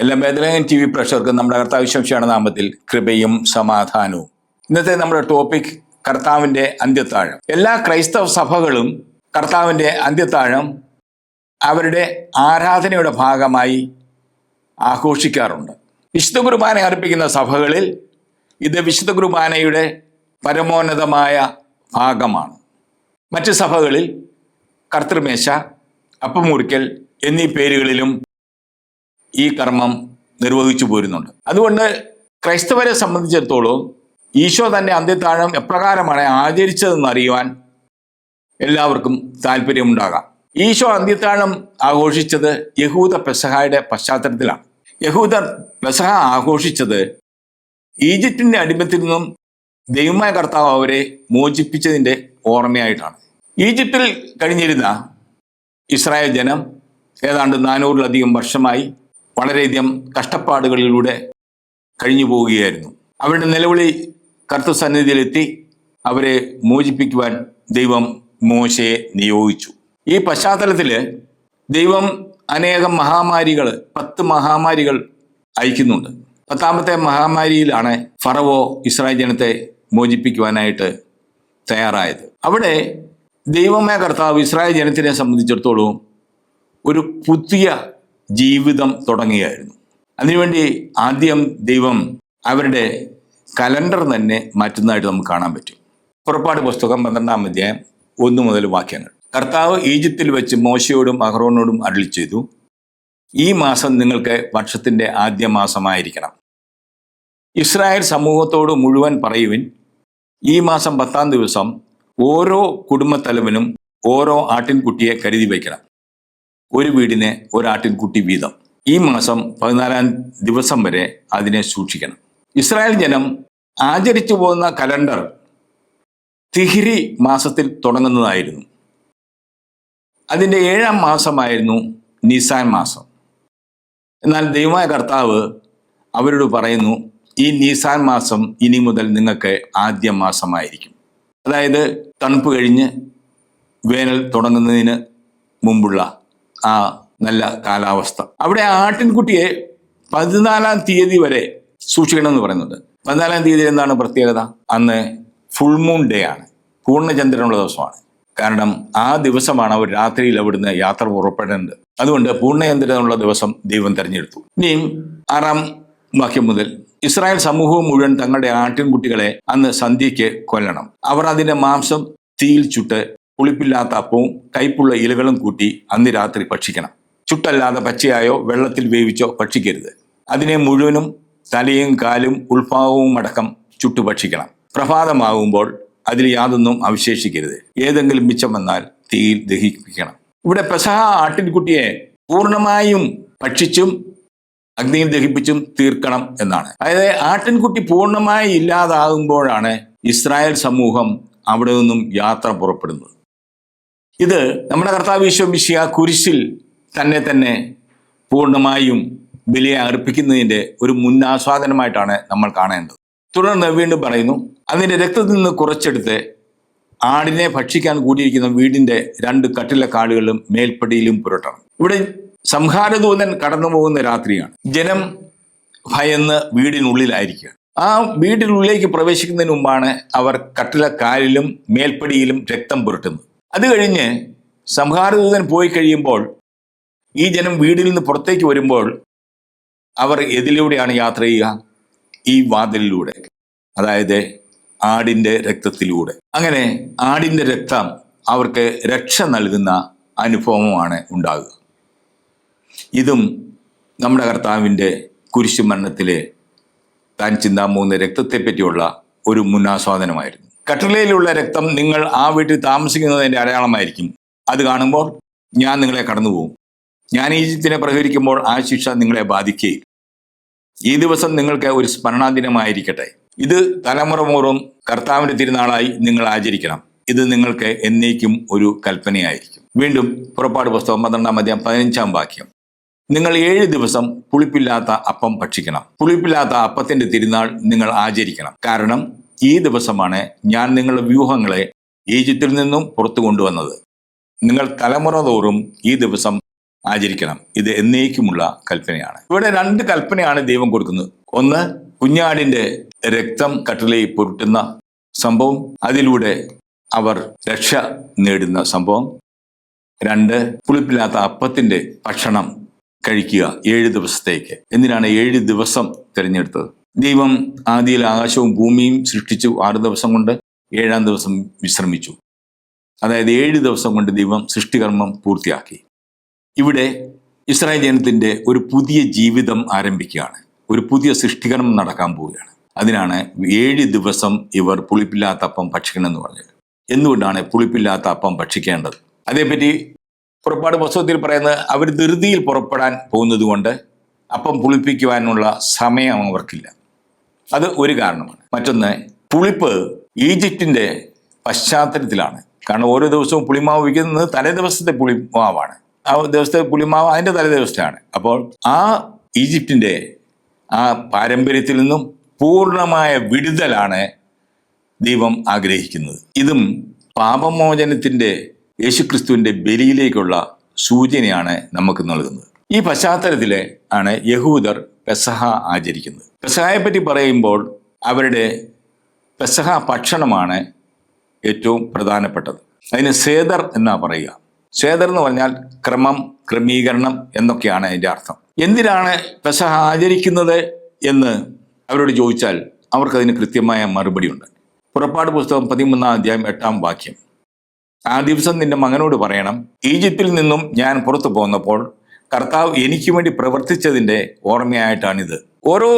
എല്ലാ ബേത്ലഹേം TV പ്രേക്ഷകർക്കും നമ്മുടെ കർത്താവ് യേശുമിശിഹായുടെ നാമത്തിൽ കൃപയും സമാധാനവും. ഇന്നത്തെ നമ്മുടെ ടോപ്പിക് കർത്താവിൻ്റെ അന്ത്യത്താഴം. എല്ലാ ക്രൈസ്തവ സഭകളും കർത്താവിൻ്റെ അന്ത്യത്താഴം അവരുടെ ആരാധനയുടെ ഭാഗമായി ആഘോഷിക്കാറുണ്ട്. വിശുദ്ധ കുർബാന അർപ്പിക്കുന്ന സഭകളിൽ ഇത് വിശുദ്ധ കുർബാനയുടെ പരമോന്നതമായ ഭാഗമാണ്. മറ്റ് സഭകളിൽ കർത്തൃമേശ, അപ്പമുറിക്കൽ എന്നീ പേരുകളിലും ഈ കർമ്മം നിർവഹിച്ചു പോരുന്നുണ്ട്. അതുകൊണ്ട് ക്രൈസ്തവരെ സംബന്ധിച്ചിടത്തോളം ഈശോ തൻ്റെ അന്ത്യത്താഴം എപ്രകാരമാണ് ആചരിച്ചതെന്ന് അറിയുവാൻ എല്ലാവർക്കും താല്പര്യമുണ്ടാകാം. ഈശോ അന്ത്യത്താഴം ആഘോഷിച്ചത് യഹൂദ പെസഹായുടെ പശ്ചാത്തലത്തിലാണ്. യഹൂദർ പെസഹ ആഘോഷിച്ചത് ഈജിപ്തിൻ്റെ അടിമത്തിൽ നിന്നും ദൈവമായ കർത്താവ് അവരെ മോചിപ്പിച്ചതിൻ്റെ ഓർമ്മയായിട്ടാണ്. ഈജിപ്തിൽ കഴിഞ്ഞിരുന്ന ഇസ്രായേൽ ജനം ഏതാണ്ട് 400-ലധികം വർഷമായി വളരെയധികം കഷ്ടപ്പാടുകളിലൂടെ കഴിഞ്ഞു പോവുകയായിരുന്നു. അവരുടെ നിലവിളി കർത്തൃസന്നിധിയിലെത്തി അവരെ മോചിപ്പിക്കുവാൻ ദൈവം മോശയെ നിയോഗിച്ചു. ഈ പശ്ചാത്തലത്തിൽ ദൈവം അനേകം മഹാമാരികൾ 10 മഹാമാരികൾ അയക്കുന്നുണ്ട്. 10ാമത്തെ മഹാമാരിയിലാണ് ഫറവോ ഇസ്രായേൽ ജനത്തെ മോചിപ്പിക്കുവാനായിട്ട് തയ്യാറായത്. അവിടെ ദൈവമായ കർത്താവ് ഇസ്രായേൽ ജനത്തിനെ സംബന്ധിച്ചിടത്തോളം ഒരു പുതിയ ജീവിതം തുടങ്ങുകയായിരുന്നു. അതിനുവേണ്ടി ആദ്യം ദൈവം അവരുടെ കലണ്ടർ തന്നെ മാറ്റുന്നതായിട്ട് നമുക്ക് കാണാൻ പറ്റും. പുറപ്പാട് പുസ്തകം 12-ാം അധ്യായം 1 മുതൽ വാക്യങ്ങൾ. കർത്താവ് ഈജിപ്തിൽ വെച്ച് മോശയോടും അഹ്റോനോടും അരുളി ചെയ്തു, ഈ മാസം നിങ്ങൾക്ക് വർഷത്തിൻ്റെ ആദ്യ മാസമായിരിക്കണം. ഇസ്രായേൽ സമൂഹത്തോട് മുഴുവൻ പറയുവിൻ, ഈ മാസം 10-ാം ദിവസം ഓരോ കുടുംബത്തലവനും ഓരോ ആട്ടിൻകുട്ടിയെ കരുതി വയ്ക്കണം. ഒരു വീടിന് ഒരാട്ടിൻകുട്ടി വീതം. ഈ മാസം 14-ാം ദിവസം വരെ അതിനെ സൂക്ഷിക്കണം. ഇസ്രായേൽ ജനം ആചരിച്ചു പോകുന്ന കലണ്ടർ തിഹിരി മാസത്തിൽ തുടങ്ങുന്നതായിരുന്നു. അതിൻ്റെ 7-ാം മാസമായിരുന്നു നിസാൻ മാസം. എന്നാൽ ദൈവമായ കർത്താവ് അവരോട് പറയുന്നു, ഈ നിസാൻ മാസം ഇനി മുതൽ നിങ്ങൾക്ക് ആദ്യ മാസമായിരിക്കും. അതായത് തണുപ്പ് കഴിഞ്ഞ് വേനൽ തുടങ്ങുന്നതിന് മുമ്പുള്ള ആ നല്ല കാലാവസ്ഥ. അവിടെ ആട്ടിൻകുട്ടിയെ 14-ാം തീയതി വരെ സൂക്ഷിക്കണമെന്ന് പറയുന്നുണ്ട്. 14-ാം തീയതി എന്താണ് പ്രത്യേകത? അന്ന് ഫുൾ മൂൺ ഡേ ആണ്, പൂർണ്ണചന്ദ്രനുള്ള ദിവസമാണ്. കാരണം ആ ദിവസമാണ് അവർ രാത്രിയിൽ അവിടുന്ന് യാത്ര പുറപ്പെടേണ്ടത്. അതുകൊണ്ട് പൂർണ്ണചന്ദ്രനുള്ള ദിവസം ദൈവം തിരഞ്ഞെടുത്തു. ഇനിയും 6-ാം വാക്യം മുതൽ ഇസ്രായേൽ സമൂഹവും മുഴുവൻ തങ്ങളുടെ ആട്ടിൻകുട്ടികളെ അന്ന് സന്ധ്യയ്ക്ക് കൊല്ലണം. അവർ അതിൻ്റെ മാംസം തീയിൽ ചുട്ട് പുളിപ്പില്ലാത്ത അപ്പവും കയ്പുള്ള ഇലകളും കൂട്ടി അന്ന് രാത്രി ഭക്ഷിക്കണം. ചുട്ടല്ലാതെ പച്ചയായോ വെള്ളത്തിൽ വേവിച്ചോ ഭക്ഷിക്കരുത്. അതിനെ മുഴുവനും തലയും കാലും ഉൾഭാഗവും അടക്കം ചുട്ടു ഭക്ഷിക്കണം. പ്രഭാതമാകുമ്പോൾ അതിൽ യാതൊന്നും അവശേഷിക്കരുത്. ഏതെങ്കിലും മിച്ചം വന്നാൽ തീയിൽ ദഹിപ്പിക്കണം. ഇവിടെ പെസഹ ആട്ടിൻകുട്ടിയെ പൂർണ്ണമായും ഭക്ഷിച്ചും അഗ്നിയിൽ ദഹിപ്പിച്ചും തീർക്കണം എന്നാണ്. അതായത് ആട്ടിൻകുട്ടി പൂർണ്ണമായി ഇല്ലാതാകുമ്പോഴാണ് ഇസ്രായേൽ സമൂഹം അവിടെ നിന്നും യാത്ര പുറപ്പെടുന്നത്. ഇത് നമ്മുടെ കർത്താവ് യേശുമിശിഹാ കുരിശിൽ തന്നെ പൂർണ്ണമായും ബലിയെ അർപ്പിക്കുന്നതിൻ്റെ ഒരു മുന്നാസ്വാദനമായിട്ടാണ് നമ്മൾ കാണേണ്ടത്. തുടർന്ന് വീണ്ടും പറയുന്നു, അതിൻ്റെ രക്തത്തിൽ നിന്ന് കുറച്ചെടുത്ത് ആടിനെ ഭക്ഷിക്കാൻ കൂടിയിരിക്കുന്ന വീടിൻ്റെ 2 കട്ടിലക്കാടുകളിലും മേൽപ്പടിയിലും പുരട്ടണം. ഇവിടെ സംഹാരദൂതൻ കടന്നു പോകുന്ന രാത്രിയാണ്. ജനം ഭയന്ന് വീടിനുള്ളിലായിരിക്കുക. ആ വീടിനുള്ളിലേക്ക് പ്രവേശിക്കുന്നതിന് മുമ്പാണ് അവർ കട്ടിലക്കാലിലും മേൽപ്പടിയിലും രക്തം പുരട്ടുന്നത്. അത് കഴിഞ്ഞ് സംഹാരദൂതൻ പോയി കഴിയുമ്പോൾ ഈ ജനം വീടിൽ നിന്ന് പുറത്തേക്ക് വരുമ്പോൾ അവർ എതിലൂടെയാണ് യാത്ര ചെയ്യുക? ഈ വാതിലിലൂടെ, അതായത് ആടിൻ്റെ രക്തത്തിലൂടെ. അങ്ങനെ ആടിൻ്റെ രക്തം അവർക്ക് രക്ഷ നൽകുന്ന അനുഭവമാണ് ഉണ്ടാകുക. ഇതും നമ്മുടെ കർത്താവിൻ്റെ കുരിശുമരണത്തിലെ താൻ ചിന്താൻ പോകുന്ന രക്തത്തെ പറ്റിയുള്ള ഒരു മുന്നാസ്വാദനമായിരുന്നു. കട്ടിലയിലുള്ള രക്തം നിങ്ങൾ ആ വീട്ടിൽ താമസിക്കുന്നതിൻ്റെ അടയാളമായിരിക്കും. അത് കാണുമ്പോൾ ഞാൻ നിങ്ങളെ കടന്നുപോകും. ഞാൻ ഈജിപ്തിനെ പ്രഹരിക്കുമ്പോൾ ആ ശിക്ഷ നിങ്ങളെ ബാധിക്കുകയും ഈ ദിവസം നിങ്ങൾക്ക് ഒരു സ്മരണാദിനമായിരിക്കട്ടെ. ഇത് തലമുറ കർത്താവിൻ്റെ തിരുനാളായി നിങ്ങൾ ആചരിക്കണം. ഇത് നിങ്ങൾക്ക് എന്നേക്കും ഒരു കൽപ്പനയായിരിക്കും. വീണ്ടും പുറപ്പാട് പുസ്തകം 12-ാം അധ്യായം 15-ാം വാക്യം. നിങ്ങൾ 7 ദിവസം പുളിപ്പില്ലാത്ത അപ്പം ഭക്ഷിക്കണം. പുളിപ്പില്ലാത്ത അപ്പത്തിൻ്റെ തിരുനാൾ നിങ്ങൾ ആചരിക്കണം. കാരണം ഈ ദിവസമാണ് ഞാൻ നിങ്ങളുടെ വ്യൂഹങ്ങളെ ഈജിപ്തിൽ നിന്നും പുറത്തു കൊണ്ടുവന്നത്. നിങ്ങൾ തലമുറ തോറും ഈ ദിവസം ആചരിക്കണം. ഇത് എന്നേക്കുമുള്ള കൽപ്പനയാണ്. ഇവിടെ 2 കൽപ്പനയാണ് ദൈവം കൊടുക്കുന്നത്. ഒന്ന്, കുഞ്ഞാടിന്റെ രക്തം കട്ടിലയിൽ പുരട്ടുന്ന സംഭവം, അതിലൂടെ അവർ രക്ഷ നേടുന്ന സംഭവം. 2, പുളിപ്പില്ലാത്ത അപ്പത്തിന്റെ ഭക്ഷണം കഴിക്കുക 7 ദിവസത്തേക്ക്. എന്തിനാണ് 7 ദിവസം തിരഞ്ഞെടുത്തത്? ദൈവം ആദിയിൽ ആകാശവും ഭൂമിയും സൃഷ്ടിച്ചു 6 ദിവസം കൊണ്ട്, 7-ാം ദിവസം വിശ്രമിച്ചു. അതായത് 7 ദിവസം കൊണ്ട് ദൈവം സൃഷ്ടികർമ്മം പൂർത്തിയാക്കി. ഇവിടെ ഇസ്രായേൽ ജനത്തിന്റെ ഒരു പുതിയ ജീവിതം ആരംഭിക്കുകയാണ്. ഒരു പുതിയ സൃഷ്ടികർമ്മം നടക്കാൻ പോവുകയാണ്. അതിനാണ് 7 ദിവസം ഇവർ പുളിപ്പില്ലാത്ത അപ്പം ഭക്ഷിക്കണമെന്ന് പറഞ്ഞത്. എന്തുകൊണ്ടാണ് പുളിപ്പില്ലാത്ത അപ്പം ഭക്ഷിക്കേണ്ടത്? അതേപ്പറ്റി പുറപ്പാട് പുസ്തകത്തിൽ പറയുന്നത് അവർ ധൃതിയിൽ പുറപ്പെടാൻ പോകുന്നത് കൊണ്ട് അപ്പം പുളിപ്പിക്കുവാനുള്ള സമയം അവർക്കില്ല. അത് ഒരു കാരണമാണ്. മറ്റൊന്ന്, പുളിപ്പ് ഈജിപ്തിന്റെ പശ്ചാത്തലത്തിലാണ്. കാരണം ഓരോ ദിവസവും പുളിമാവ് വയ്ക്കുന്നത് തലേ ദിവസത്തെ പുളിമാവാണ്. ആ ദിവസത്തെ പുളിമാവ് അതിൻ്റെ തലേ ദിവസത്തെയാണ്. അപ്പോൾ ആ ഈജിപ്തിന്റെ ആ പാരമ്പര്യത്തിൽ നിന്നും പൂർണ്ണമായ വിടുതലാണ് ദൈവം ആഗ്രഹിക്കുന്നത്. ഇതും പാപമോചനത്തിന്റെ യേശുക്രിസ്തുവിന്റെ ബലിയിലേക്കുള്ള സൂചനയാണ് നമുക്ക് നൽകുന്നത്. ഈ പശ്ചാത്തലത്തിലെ ആണ് യഹൂദർ പെസഹ ആചരിക്കുന്നത്. പെസഹയെ പറ്റി പറയുമ്പോൾ അവരുടെ പെസഹ ഭക്ഷണമാണ് ഏറ്റവും പ്രധാനപ്പെട്ടത്. അതിന് സേദർ എന്നാ പറയുക. സേദർ എന്ന് പറഞ്ഞാൽ ക്രമം, ക്രമീകരണം എന്നൊക്കെയാണ് അതിൻ്റെ അർത്ഥം. എന്തിനാണ് പെസഹ ആചരിക്കുന്നത് എന്ന് അവരോട് ചോദിച്ചാൽ അവർക്കതിന് കൃത്യമായ മറുപടിയുണ്ട്. പുറപ്പാട് പുസ്തകം 13-ാം അധ്യായം 8-ാം വാക്യം, ആ ദിവസം നിന്റെ മകനോട് പറയണം, ഈജിപ്തിൽ നിന്നും ഞാൻ പുറത്തു പോന്നപ്പോൾ കർത്താവ് എനിക്ക് വേണ്ടി പ്രവർത്തിച്ചതിൻ്റെ ഓർമ്മയായിട്ടാണിത്. ഓരോ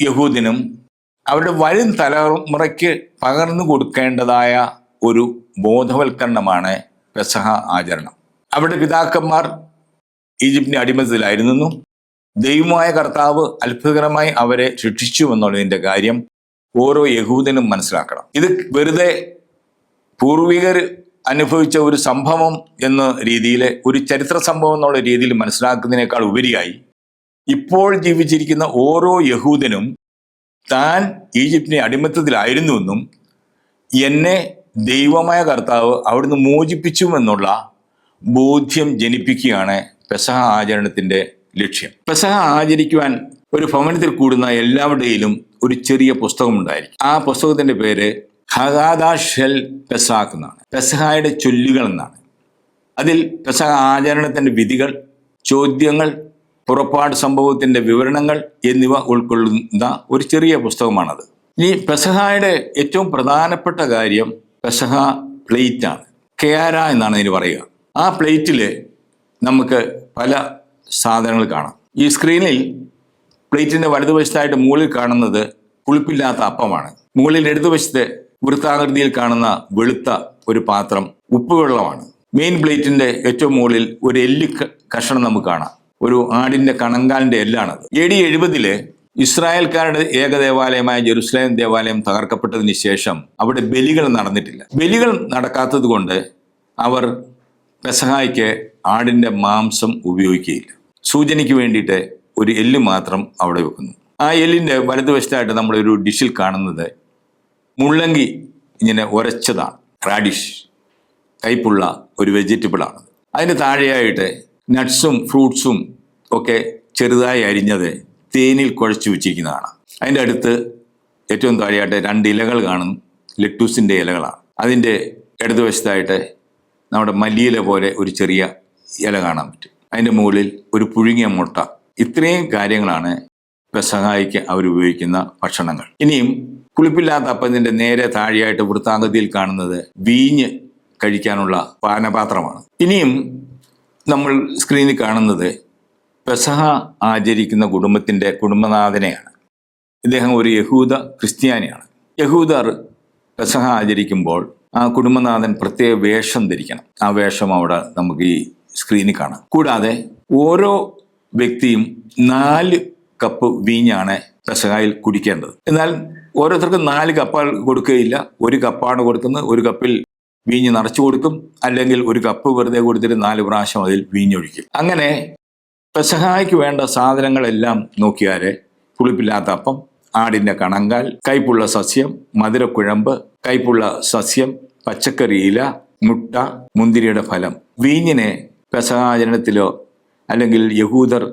യഹൂദിനും അവരുടെ വരും തലമുറയ്ക്ക് പകർന്നു കൊടുക്കേണ്ടതായ ഒരു ബോധവൽക്കരണമാണ് പെസഹ ആചരണം. അവരുടെ പിതാക്കന്മാർ ഈജിപ്തിന്റെ അടിമത്തത്തിലായിരുന്നെന്നും ദൈവമായ കർത്താവ് അത്ഭുതകരമായി അവരെ ശിക്ഷിച്ചു എന്നുള്ളതിൻ്റെ കാര്യം ഓരോ യഹൂദനും മനസ്സിലാക്കണം. ഇത് വെറുതെ പൂർവികർ അനുഭവിച്ച ഒരു സംഭവം എന്ന രീതിയിൽ, ഒരു ചരിത്ര സംഭവം എന്നുള്ള രീതിയിൽ മനസ്സിലാക്കുന്നതിനേക്കാൾ ഉപരിയായി ഇപ്പോൾ ജീവിച്ചിരിക്കുന്ന ഓരോ യഹൂദനും താൻ ഈജിപ്തിന്റെ അടിമത്തത്തിലായിരുന്നുവെന്നും എന്നെ ദൈവമായ കർത്താവ് അവിടുന്ന് മോചിപ്പിച്ചുവെന്നുള്ള ബോധ്യം ജനിപ്പിക്കുകയാണ് പെസഹ ആചരണത്തിന്റെ ലക്ഷ്യം. പെസഹ ആചരിക്കുവാൻ ഒരു ഭവനത്തിൽ കൂടുന്ന എല്ലാവരുടെയിലും ഒരു ചെറിയ പുസ്തകം ഉണ്ടായിരിക്കും. ആ പുസ്തകത്തിന്റെ പേര് ഹഗാദാഷെൽ പെസഹാക്ക് എന്നാണ്. പെസഹായുടെ ചൊല്ലുകൾ എന്നാണ്. അതിൽ പെസഹ ആചരണത്തിന്റെ വിധികൾ, ചോദ്യങ്ങൾ, പുറപ്പാട് സംഭവത്തിന്റെ വിവരണങ്ങൾ എന്നിവ ഉൾക്കൊള്ളുന്ന ഒരു ചെറിയ പുസ്തകമാണത്. ഈ പെസഹായുടെ ഏറ്റവും പ്രധാനപ്പെട്ട കാര്യം പെസഹ പ്ലേറ്റാണ്. കെയാര എന്നാണ് ഇതിന് പറയുക. ആ പ്ലേറ്റിൽ നമുക്ക് പല സാധനങ്ങൾ കാണാം. ഈ സ്ക്രീനിൽ പ്ലേറ്റിന്റെ വലതുവശത്തായിട്ട് മുകളിൽ കാണുന്നത് പുളിപ്പില്ലാത്ത അപ്പമാണ്. മുകളിൽ ഇടതുവശത്ത് വൃത്താകൃതിയിൽ കാണുന്ന വെളുത്ത ഒരു പാത്രം ഉപ്പുവെള്ളമാണ്. മെയിൻ പ്ലേറ്റിന്റെ ഏറ്റവും മുകളിൽ ഒരു എല്ല് കഷണം നമുക്ക് കാണാം. ഒരു ആടിന്റെ കണങ്കാലിന്റെ എല്ലാണത്. AD 70 ഇസ്രായേൽക്കാരുടെ ഏകദേവാലയമായ ജെറുസലേം ദേവാലയം തകർക്കപ്പെട്ടതിന് ശേഷം അവിടെ ബലികൾ നടന്നിട്ടില്ല. ബലികൾ നടക്കാത്തത് കൊണ്ട് അവർ പെസഹായ്ക്ക് ആടിന്റെ മാംസം ഉപയോഗിക്കുകയില്ല. സൂചനയ്ക്ക് വേണ്ടിയിട്ട് ഒരു എല്ല് മാത്രം അവിടെ വെക്കുന്നു. ആ എല്ലിന്റെ വലതുവശത്തായിട്ട് നമ്മളൊരു ഡിഷിൽ കാണുന്നത് മുള്ളങ്കി ഇങ്ങനെ ഉരച്ചതാണ്. റാഡിഷ്, കയ്പുള്ള ഒരു വെജിറ്റബിളാണ്. അതിന് താഴെയായിട്ട് നട്ട്സും ഫ്രൂട്ട്സും ഒക്കെ ചെറുതായി അരിഞ്ഞത് തേനിൽ കുഴച്ചു വെച്ചിരിക്കുന്നതാണ്. അതിൻ്റെ അടുത്ത് ഏറ്റവും താഴെയായിട്ട് 2 ഇലകൾ കാണും. ലെറ്റൂസിൻ്റെ ഇലകളാണ്. അതിൻ്റെ ഇടതുവശത്തായിട്ട് നമ്മുടെ മല്ലിയില പോലെ ഒരു ചെറിയ ഇല കാണാൻ പറ്റും. അതിൻ്റെ മുകളിൽ ഒരു പുഴുങ്ങിയ മുട്ട. ഇത്രയും കാര്യങ്ങളാണ് പെസഹായ്ക്ക് അവർ ഉപയോഗിക്കുന്ന ഭക്ഷണങ്ങൾ. ഇനിയും പുളിപ്പില്ലാത്ത അപ്പത്തിൻ്റെ നേരെ താഴെയായിട്ട് വൃത്താകൃതിയിൽ കാണുന്നത് വീഞ്ഞ് കഴിക്കാനുള്ള പാനപാത്രമാണ്. ഇനിയും നമ്മൾ സ്ക്രീനിൽ കാണുന്നത് പെസഹ ആചരിക്കുന്ന കുടുംബത്തിൻ്റെ കുടുംബനാഥനെയാണ്. ഇദ്ദേഹം ഒരു യഹൂദ ക്രിസ്ത്യാനിയാണ്. യഹൂദർ പെസഹ ആചരിക്കുമ്പോൾ ആ കുടുംബനാഥൻ പ്രത്യേക വേഷം ധരിക്കണം. ആ വേഷം അവിടെ നമുക്ക് ഈ സ്ക്രീനിൽ കാണാം. കൂടാതെ ഓരോ വ്യക്തിയും 4 കപ്പ് വീഞ്ഞാണ് പെസഹായിൽ കുടിക്കേണ്ടത്. എന്നാൽ ഓരോരുത്തർക്കും 4 കപ്പുകൾ കൊടുക്കുകയില്ല. 1 കപ്പാണ് കൊടുക്കുന്നത്. 1 കപ്പിൽ വീഞ്ഞ് നിറച്ചു കൊടുക്കും. അല്ലെങ്കിൽ 1 കപ്പ് വെറുതെ കൊടുത്തിട്ട് 4 പ്രാവശ്യം അതിൽ വീഞ്ഞൊഴിക്കും. അങ്ങനെ പെസഹായ്ക്ക് വേണ്ട സാധനങ്ങളെല്ലാം നോക്കിയാൽ പുളിപ്പില്ലാത്ത അപ്പം, ആടിൻ്റെ കണങ്കാൽ, കയ്പുള്ള സസ്യം, മധുരക്കുഴമ്പ്, കയ്പുള്ള സസ്യം, പച്ചക്കറി ഇല, മുട്ട, മുന്തിരിയുടെ ഫലം. വീഞ്ഞിനെ പെസഹാചരണത്തിലോ അല്ലെങ്കിൽ യഹൂദർ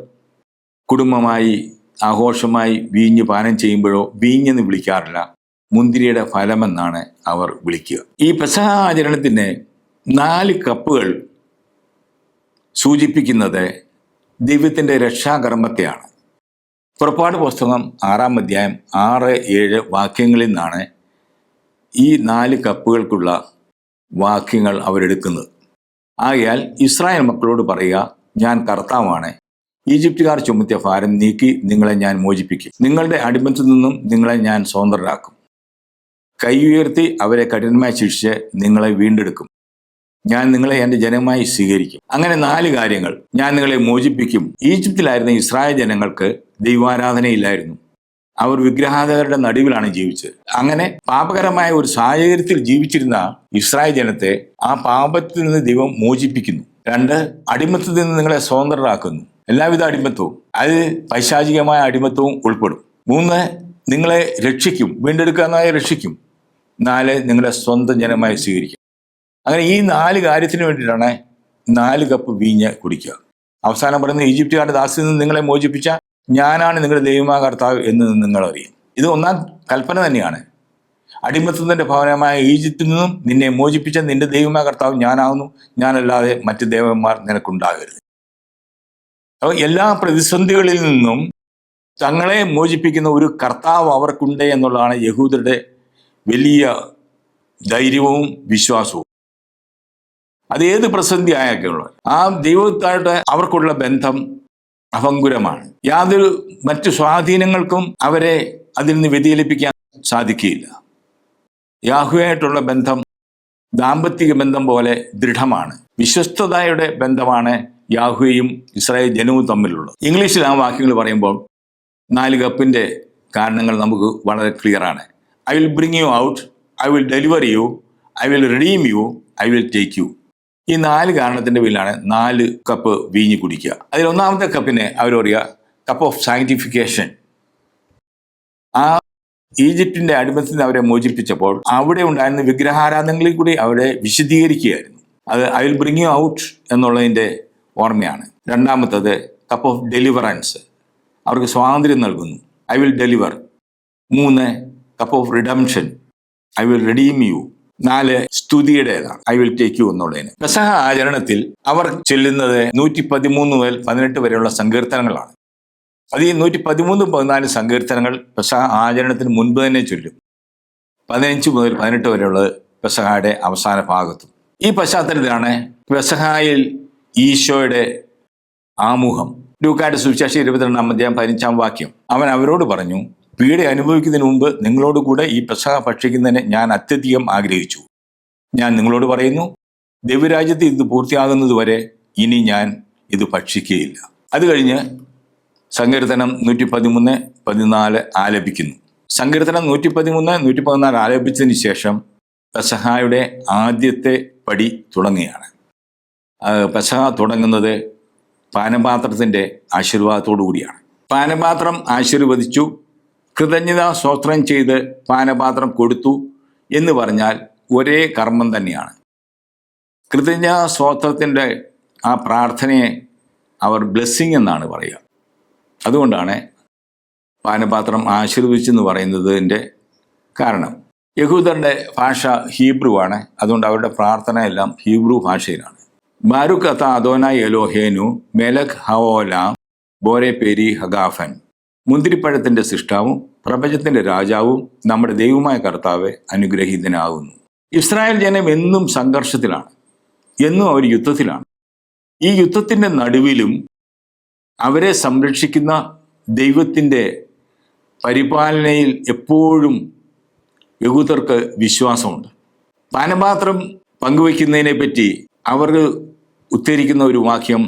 കുടുംബമായി ആഘോഷമായി വീഞ്ഞ് പാനം ചെയ്യുമ്പോഴോ വീഞ്ഞെന്ന് വിളിക്കാറില്ല, മുന്തിരിയുടെ ഫലമെന്നാണ് അവർ വിളിക്കുക. ഈ പെസഹ ആചരണത്തിന് 4 കപ്പുകൾ സൂചിപ്പിക്കുന്നത് ദൈവത്തിൻ്റെ രക്ഷാകർമ്മത്തെയാണ്. പുറപ്പാട് പുസ്തകം 6-ാം അധ്യായം 6-7 വാക്യങ്ങളിൽ നിന്നാണ് ഈ 4 കപ്പുകൾക്കുള്ള വാക്യങ്ങൾ അവരെടുക്കുന്നത്. ആകയാൽ ഇസ്രായേൽ മക്കളോട് പറയുക, ഞാൻ കർത്താവാണ്. ഈജിപ്തുകാർ ചുമത്തിയ ഭാരം നീക്കി നിങ്ങളെ ഞാൻ മോചിപ്പിക്കും. നിങ്ങളുടെ അടിമത്തിൽ നിന്നും നിങ്ങളെ ഞാൻ സ്വതന്ത്രരാക്കും. കൈ ഉയർത്തി അവരെ കഠിനമായി ശിക്ഷിച്ച് നിങ്ങളെ വീണ്ടെടുക്കും. ഞാൻ നിങ്ങളെ എൻ്റെ ജനമായി സ്വീകരിക്കും. അങ്ങനെ 4 കാര്യങ്ങൾ. ഞാൻ നിങ്ങളെ മോചിപ്പിക്കും. ഈജിപ്തിലായിരുന്ന ഇസ്രായേൽ ജനങ്ങൾക്ക് ദൈവാരാധനയില്ലായിരുന്നു. അവർ വിഗ്രഹാരാധകരുടെ നടുവിലാണ് ജീവിച്ചത്. അങ്ങനെ പാപകരമായ ഒരു സാഹചര്യത്തിൽ ജീവിച്ചിരുന്ന ഇസ്രായേൽ ജനത്തെ ആ പാപത്തിൽ നിന്ന് ദൈവം മോചിപ്പിക്കുന്നു. 2, അടിമത്തത്തിൽ നിന്ന് നിങ്ങളെ സ്വതന്ത്രരാക്കുന്നു. എല്ലാവിധ അടിമത്വവും, അത് പൈശാചികമായ അടിമത്വവും ഉൾപ്പെടും. 3, നിങ്ങളെ രക്ഷിക്കും, വീണ്ടെടുക്കാനായി രക്ഷിക്കും. 4, നിങ്ങളെ സ്വന്തം ജനമായി സ്വീകരിക്കും. അങ്ങനെ ഈ 4 കാര്യത്തിന് വേണ്ടിയിട്ടാണ് 4 കപ്പ് വീഞ്ഞ് കുടിക്കുക. അവസാനം പറയുന്നത്, ഈജിപ്തുകാരുടെ ദാസ്യത്തിൽ നിന്ന് നിങ്ങളെ മോചിപ്പിച്ച ഞാനാണ് നിങ്ങളുടെ ദൈവമായ കർത്താവ് എന്ന് നിങ്ങൾ അറിയും. ഇത് 1-ാം കൽപ്പന തന്നെയാണ്. അടിമത്തത്തിൻ്റെ ഭവനമായ ഈജിപ്തിൽ നിന്നും നിന്നെ മോചിപ്പിച്ച നിന്റെ ദൈവമായ കർത്താവ് ഞാനാകുന്നു, ഞാനല്ലാതെ മറ്റ് ദേവന്മാർ നിനക്കുണ്ടാകരുത്. അപ്പോൾ എല്ലാ പ്രതിസന്ധികളിൽ നിന്നും തങ്ങളെ മോചിപ്പിക്കുന്ന ഒരു കർത്താവ് അവർക്കുണ്ട് എന്നുള്ളതാണ് യഹൂദരുടെ വലിയ ധൈര്യവും വിശ്വാസവും. അത് ഏത് പ്രതിസന്ധി ആയൊക്കെയുള്ളത്, ആ ദൈവത്തായിട്ട് അവർക്കുള്ള ബന്ധം അഭങ്കുരമാണ്. യാതൊരു മറ്റു സ്വാധീനങ്ങൾക്കും അവരെ അതിൽ നിന്ന് വ്യതിചലിപ്പിക്കാൻ സാധിക്കുകയില്ല. യാഹുവായിട്ടുള്ള ബന്ധം ദാമ്പത്തിക ബന്ധം പോലെ ദൃഢമാണ്. വിശ്വസ്തതയുടെ ബന്ധമാണ് യാഹുവയും ഇസ്രായേൽ ജനവും തമ്മിലുള്ളത്. ഇംഗ്ലീഷിൽ ആ വാക്യങ്ങൾ പറയുമ്പോൾ 4 കപ്പിൻ്റെ കാരണങ്ങൾ നമുക്ക് വളരെ ക്ലിയറാണ്. I will bring you out, I will deliver you, I will redeem you, I will take you. ഈ 4 കാരണത്തിൻ്റെ പേരിലാണ് 4 കപ്പ് വീഞ്ഞ് കുടിക്കുക. അതിൽ 1-ാമത്തെ കപ്പിനെ അവർ പറയുക കപ്പ് ഓഫ് സാങ്ക്ടിഫിക്കേഷൻ. ആ ഈജിപ്തിൻ്റെ അടിമത്തിൽ നിന്ന് അവരെ മോചിപ്പിച്ചപ്പോൾ അവിടെ ഉണ്ടായിരുന്ന വിഗ്രഹാരാധനകളിൽ കൂടി അവരെ വിശദീകരിക്കുകയായിരുന്നു. അത് I will bring you out എന്നുള്ളതിൻ്റെ ഓർമ്മയാണ്. 2-ാമത്തത് കപ്പ് ഓഫ് ഡെലിവറൻസ്, അവർക്ക് സ്വാതന്ത്ര്യം നൽകുന്നു, I will deliver. 3, cup of redemption, I will redeem you. 4, സ്തുതിയുടേതാണ്, ഐ വിൽ ടേക്ക് യു എന്നുള്ളതിന്. പെസഹ ആചരണത്തിൽ അവർ ചെല്ലുന്നത് 113 മുതൽ 18 വരെയുള്ള സങ്കീർത്തനങ്ങളാണ്. അത് ഈ 113-14 സങ്കീർത്തനങ്ങൾ പെസഹ ആചരണത്തിന് മുൻപ് തന്നെ ചൊല്ലും. 15 മുതൽ 18 വരെയുള്ളത് പെസഹയുടെ അവസാന ഭാഗത്തും. ഈ പശ്ചാത്തലത്തിലാണ് പെസഹായിൽ ഈശോയുടെ ആമുഖം. ലൂക്കായുടെ സുവിശേഷം 22-ാം അധ്യായം 15-ാം വാക്യം. അവൻ അവരോട് പറഞ്ഞു, പീഡ അനുഭവിക്കുന്നതിന് മുമ്പ് നിങ്ങളോട് കൂടെ ഈ പെസഹ ഭക്ഷിക്കുന്നതിന് ഞാൻ അത്യധികം ആഗ്രഹിച്ചു. ഞാൻ നിങ്ങളോട് പറയുന്നു, ദൈവരാജ്യത്തിൽ ഇത് പൂർത്തിയാകുന്നത് വരെ ഇനി ഞാൻ ഇത് ഭക്ഷിക്കുകയില്ല. അത് കഴിഞ്ഞ് സങ്കീർത്തനം 113-14 ആലപിക്കുന്നു. സങ്കീർത്തനം 113-114 ആലപിച്ചതിന് ശേഷം പെസഹായുടെ ആദ്യത്തെ പടി തുടങ്ങുകയാണ്. പെസഹ തുടങ്ങുന്നത് പാനപാത്രത്തിൻ്റെ ആശീർവാദത്തോടു കൂടിയാണ്. പാനപാത്രം ആശീർവദിച്ചു, കൃതജ്ഞതാ സ്തോത്രം ചെയ്ത് പാനപാത്രം കൊടുത്തു എന്ന് പറഞ്ഞാൽ ഒരേ കർമ്മം തന്നെയാണ്. കൃതജ്ഞതാ സ്തോത്രത്തിൻ്റെ ആ പ്രാർത്ഥനയെ അവർ ബ്ലെസ്സിങ് എന്നാണ് പറയുക. അതുകൊണ്ടാണ് പാനപാത്രം ആശീർവദിച്ചെന്ന് പറയുന്നതിൻ്റെ കാരണം. യഹൂദരുടെ ഭാഷ ഹീബ്രു ആണ്. അതുകൊണ്ട് അവരുടെ പ്രാർത്ഥന എല്ലാം ഹീബ്രു ഭാഷയിലാണ്. ബാരുക് അത്ത അദോനായി എലോഹേനു മെലക് ഹവോലാം ബോരെ പേരി ഹഗാഫൻ. മുന്തിരിപ്പഴത്തിൻ്റെ സൃഷ്ടാവും പ്രപഞ്ചത്തിൻ്റെ രാജാവും നമ്മുടെ ദൈവമായ കർത്താവ് അനുഗ്രഹീതനാകുന്നു. ഇസ്രായേൽ ജനം എന്നും സംഘർഷത്തിലാണ്, എന്നും അവർ യുദ്ധത്തിലാണ്. ഈ യുദ്ധത്തിൻ്റെ നടുവിലും അവരെ സംരക്ഷിക്കുന്ന ദൈവത്തിൻ്റെ പരിപാലനയിൽ എപ്പോഴും യഹൂദർക്ക് വിശ്വാസമുണ്ട്. പാനപാത്രം പങ്കുവയ്ക്കുന്നതിനെ പറ്റി അവർ ഉദ്ധരിക്കുന്ന ഒരു വാക്യം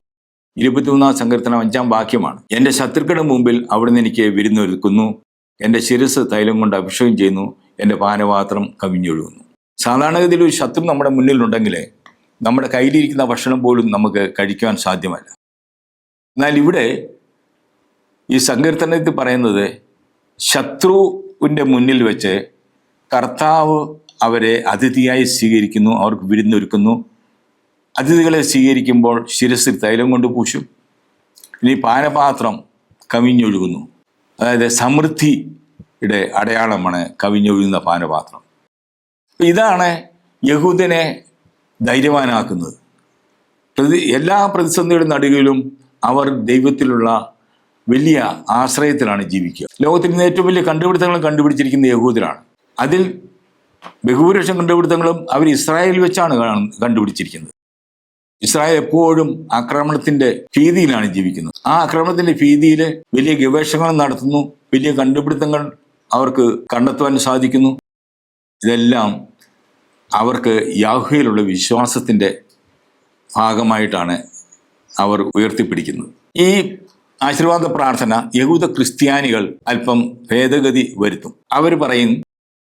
23-ാം സങ്കീർത്തനം 5-ാം വാക്യമാണ്. എൻ്റെ ശത്രുക്കളുടെ മുമ്പിൽ അവിടുന്ന് എനിക്ക് വിരുന്നൊരുക്കുന്നു, എൻ്റെ ശിരസ് തൈലം കൊണ്ട് അഭിഷേകം ചെയ്യുന്നു, എൻ്റെ പാനപാത്രം കവിഞ്ഞൊഴുകുന്നു. സാധാരണഗതിയിൽ ഒരു ശത്രു നമ്മുടെ മുന്നിലുണ്ടെങ്കിൽ നമ്മുടെ കയ്യിലിരിക്കുന്ന ഭക്ഷണം പോലും നമുക്ക് കഴിക്കാൻ സാധ്യമല്ല. എന്നാൽ ഇവിടെ ഈ സങ്കീർത്തനത്തിൽ പറയുന്നത് ശത്രുവിൻ്റെ മുന്നിൽ വെച്ച് കർത്താവ് അവരെ അതിഥിയായി സ്വീകരിക്കുന്നു, അവർക്ക് വിരുന്നൊരുക്കുന്നു. അതിഥികളെ സ്വീകരിക്കുമ്പോൾ ശിരസിൽ തൈലം കൊണ്ട് പൂശും, ഇനി പാനപാത്രം കവിഞ്ഞൊഴുകുന്നു. അതായത് സമൃദ്ധിയുടെ അടയാളമാണ് കവിഞ്ഞൊഴുകുന്ന പാനപാത്രം. ഇതാണ് യഹൂദനെ ധൈര്യവാനാക്കുന്നത്. എല്ലാ പ്രതിസന്ധിയുടെ നടുവിലും അവർ ദൈവത്തിലുള്ള വലിയ ആശ്രയത്തിലാണ് ജീവിക്കുക. ലോകത്തിൽ നിന്ന് ഏറ്റവും വലിയ കണ്ടുപിടുത്തങ്ങൾ കണ്ടുപിടിച്ചിരിക്കുന്ന യഹൂദരാണ്. അതിൽ ബഹുഭൂരിപക്ഷം കണ്ടുപിടുത്തങ്ങളും അവർ ഇസ്രായേലിൽ വെച്ചാണ് കണ്ടുപിടിച്ചിരിക്കുന്നത്. ഇസ്രായേൽ എപ്പോഴും ആക്രമണത്തിന്റെ ഭീതിയിലാണ് ജീവിക്കുന്നത്. ആ ആക്രമണത്തിന്റെ ഭീതിയിൽ വലിയ ഗവേഷണങ്ങൾ നടത്തുന്നു, വലിയ കണ്ടുപിടുത്തങ്ങൾ അവർക്ക് കണ്ടെത്തുവാൻ സാധിക്കുന്നു. ഇതെല്ലാം അവർക്ക് യാഹ്വയിലുള്ള വിശ്വാസത്തിന്റെ ഭാഗമായിട്ടാണ് അവർ ഉയർത്തിപ്പിടിക്കുന്നത്. ഈ ആശീർവാദ പ്രാർത്ഥന യഹൂദ ക്രിസ്ത്യാനികൾ അല്പം ഭേദഗതി വരുത്തും. അവർ പറയും,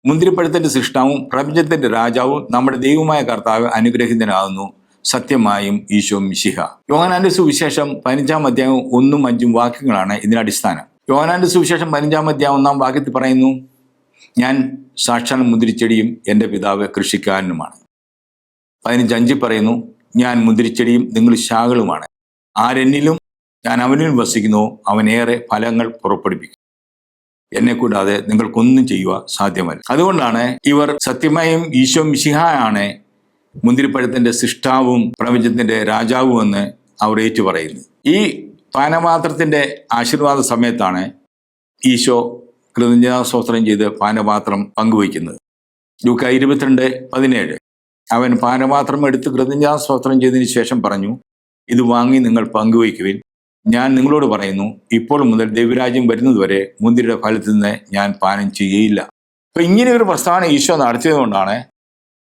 മുന്തിരിപ്പഴത്തിന്റെ സൃഷ്ടാവും പ്രപഞ്ചത്തിന്റെ രാജാവും നമ്മുടെ ദൈവമായ കർത്താവ് അനുഗ്രഹീതനാകുന്നു, സത്യമായും ഈശോ മിശിഹ. യോഹന്നാന്റെ സുവിശേഷം 15-ാം അധ്യായം 1-5 വാക്യങ്ങളാണ് ഇതിനടിസ്ഥാനം. യോഹന്നാന്റെ സുവിശേഷം 15-ാം അധ്യായം 1-ാം വാക്യത്തിൽ പറയുന്നു, ഞാൻ സാക്ഷാൽ മുന്തിരിച്ചെടിയും എൻ്റെ പിതാവ് കൃഷിക്കാരനുമാണ്. 15:5 പറയുന്നു, ഞാൻ മുന്തിരിച്ചെടിയും നിങ്ങൾ ശാഖകളുമാണ്. ആരെന്നിലും ഞാൻ അവനിലും വസിക്കുന്നു, അവനേറെ ഫലങ്ങൾ പുറപ്പെടുവിക്കും. എന്നെ കൂടാതെ നിങ്ങൾക്കൊന്നും ചെയ്യുക സാധ്യമല്ല. അതുകൊണ്ടാണ് ഇവർ സത്യമായും ഈശോ മിശിഹായാണ് മുന്തിരിപ്പഴത്തിന്റെ സൃഷ്ടാവും പ്രപഞ്ചത്തിന്റെ രാജാവും എന്ന് അവർ ഏറ്റുപറയുന്നത്. ഈ പാനപാത്രത്തിന്റെ ആശീർവാദ സമയത്താണ് ഈശോ കൃതജ്ഞതാസ്തോത്രം ചെയ്ത് പാനപാത്രം പങ്കുവയ്ക്കുന്നത്. ലൂക്കാ 22:17 അവൻ പാനപാത്രം എടുത്ത് കൃതജ്ഞതാസ്തോത്രം ചെയ്തതിന് ശേഷം പറഞ്ഞു, ഇത് വാങ്ങി നിങ്ങൾ പങ്കുവയ്ക്കുവിൻ. ഞാൻ നിങ്ങളോട് പറയുന്നു, ഇപ്പോൾ മുതൽ ദൈവരാജ്യം വരുന്നതുവരെ മുന്തിരിയുടെ ഫലത്തിൽ നിന്ന് ഞാൻ പാനം ചെയ്യുകയില്ല. അപ്പൊ ഇങ്ങനെ ഒരു പ്രസ്താവന ഈശോ നടത്തിയതുകൊണ്ടാണ്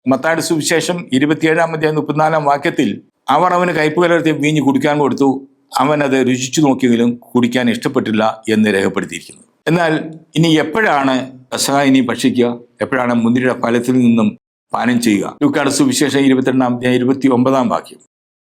മത്തായിയുടെ സുവിശേഷം 27-ാം അധ്യായം 34-ാം വാക്യത്തിൽ അവർ അവന് കയ്പ് കലർത്തി വീഞ്ഞ് കുടിക്കാൻ കൊടുത്തു, അവൻ അത് രുചിച്ചു നോക്കിയെങ്കിലും കുടിക്കാൻ ഇഷ്ടപ്പെട്ടില്ല എന്ന് രേഖപ്പെടുത്തിയിരിക്കുന്നു. എന്നാൽ ഇനി എപ്പോഴാണ് പെസഹ ഇനി ഭക്ഷിക്കുക, എപ്പോഴാണ് മുന്തിരിയുടെ ഫലത്തിൽ നിന്നും പാനം ചെയ്യുക? ലൂക്കായുടെ സുവിശേഷം 22-ാം അധ്യായം 29-ാം വാക്യം,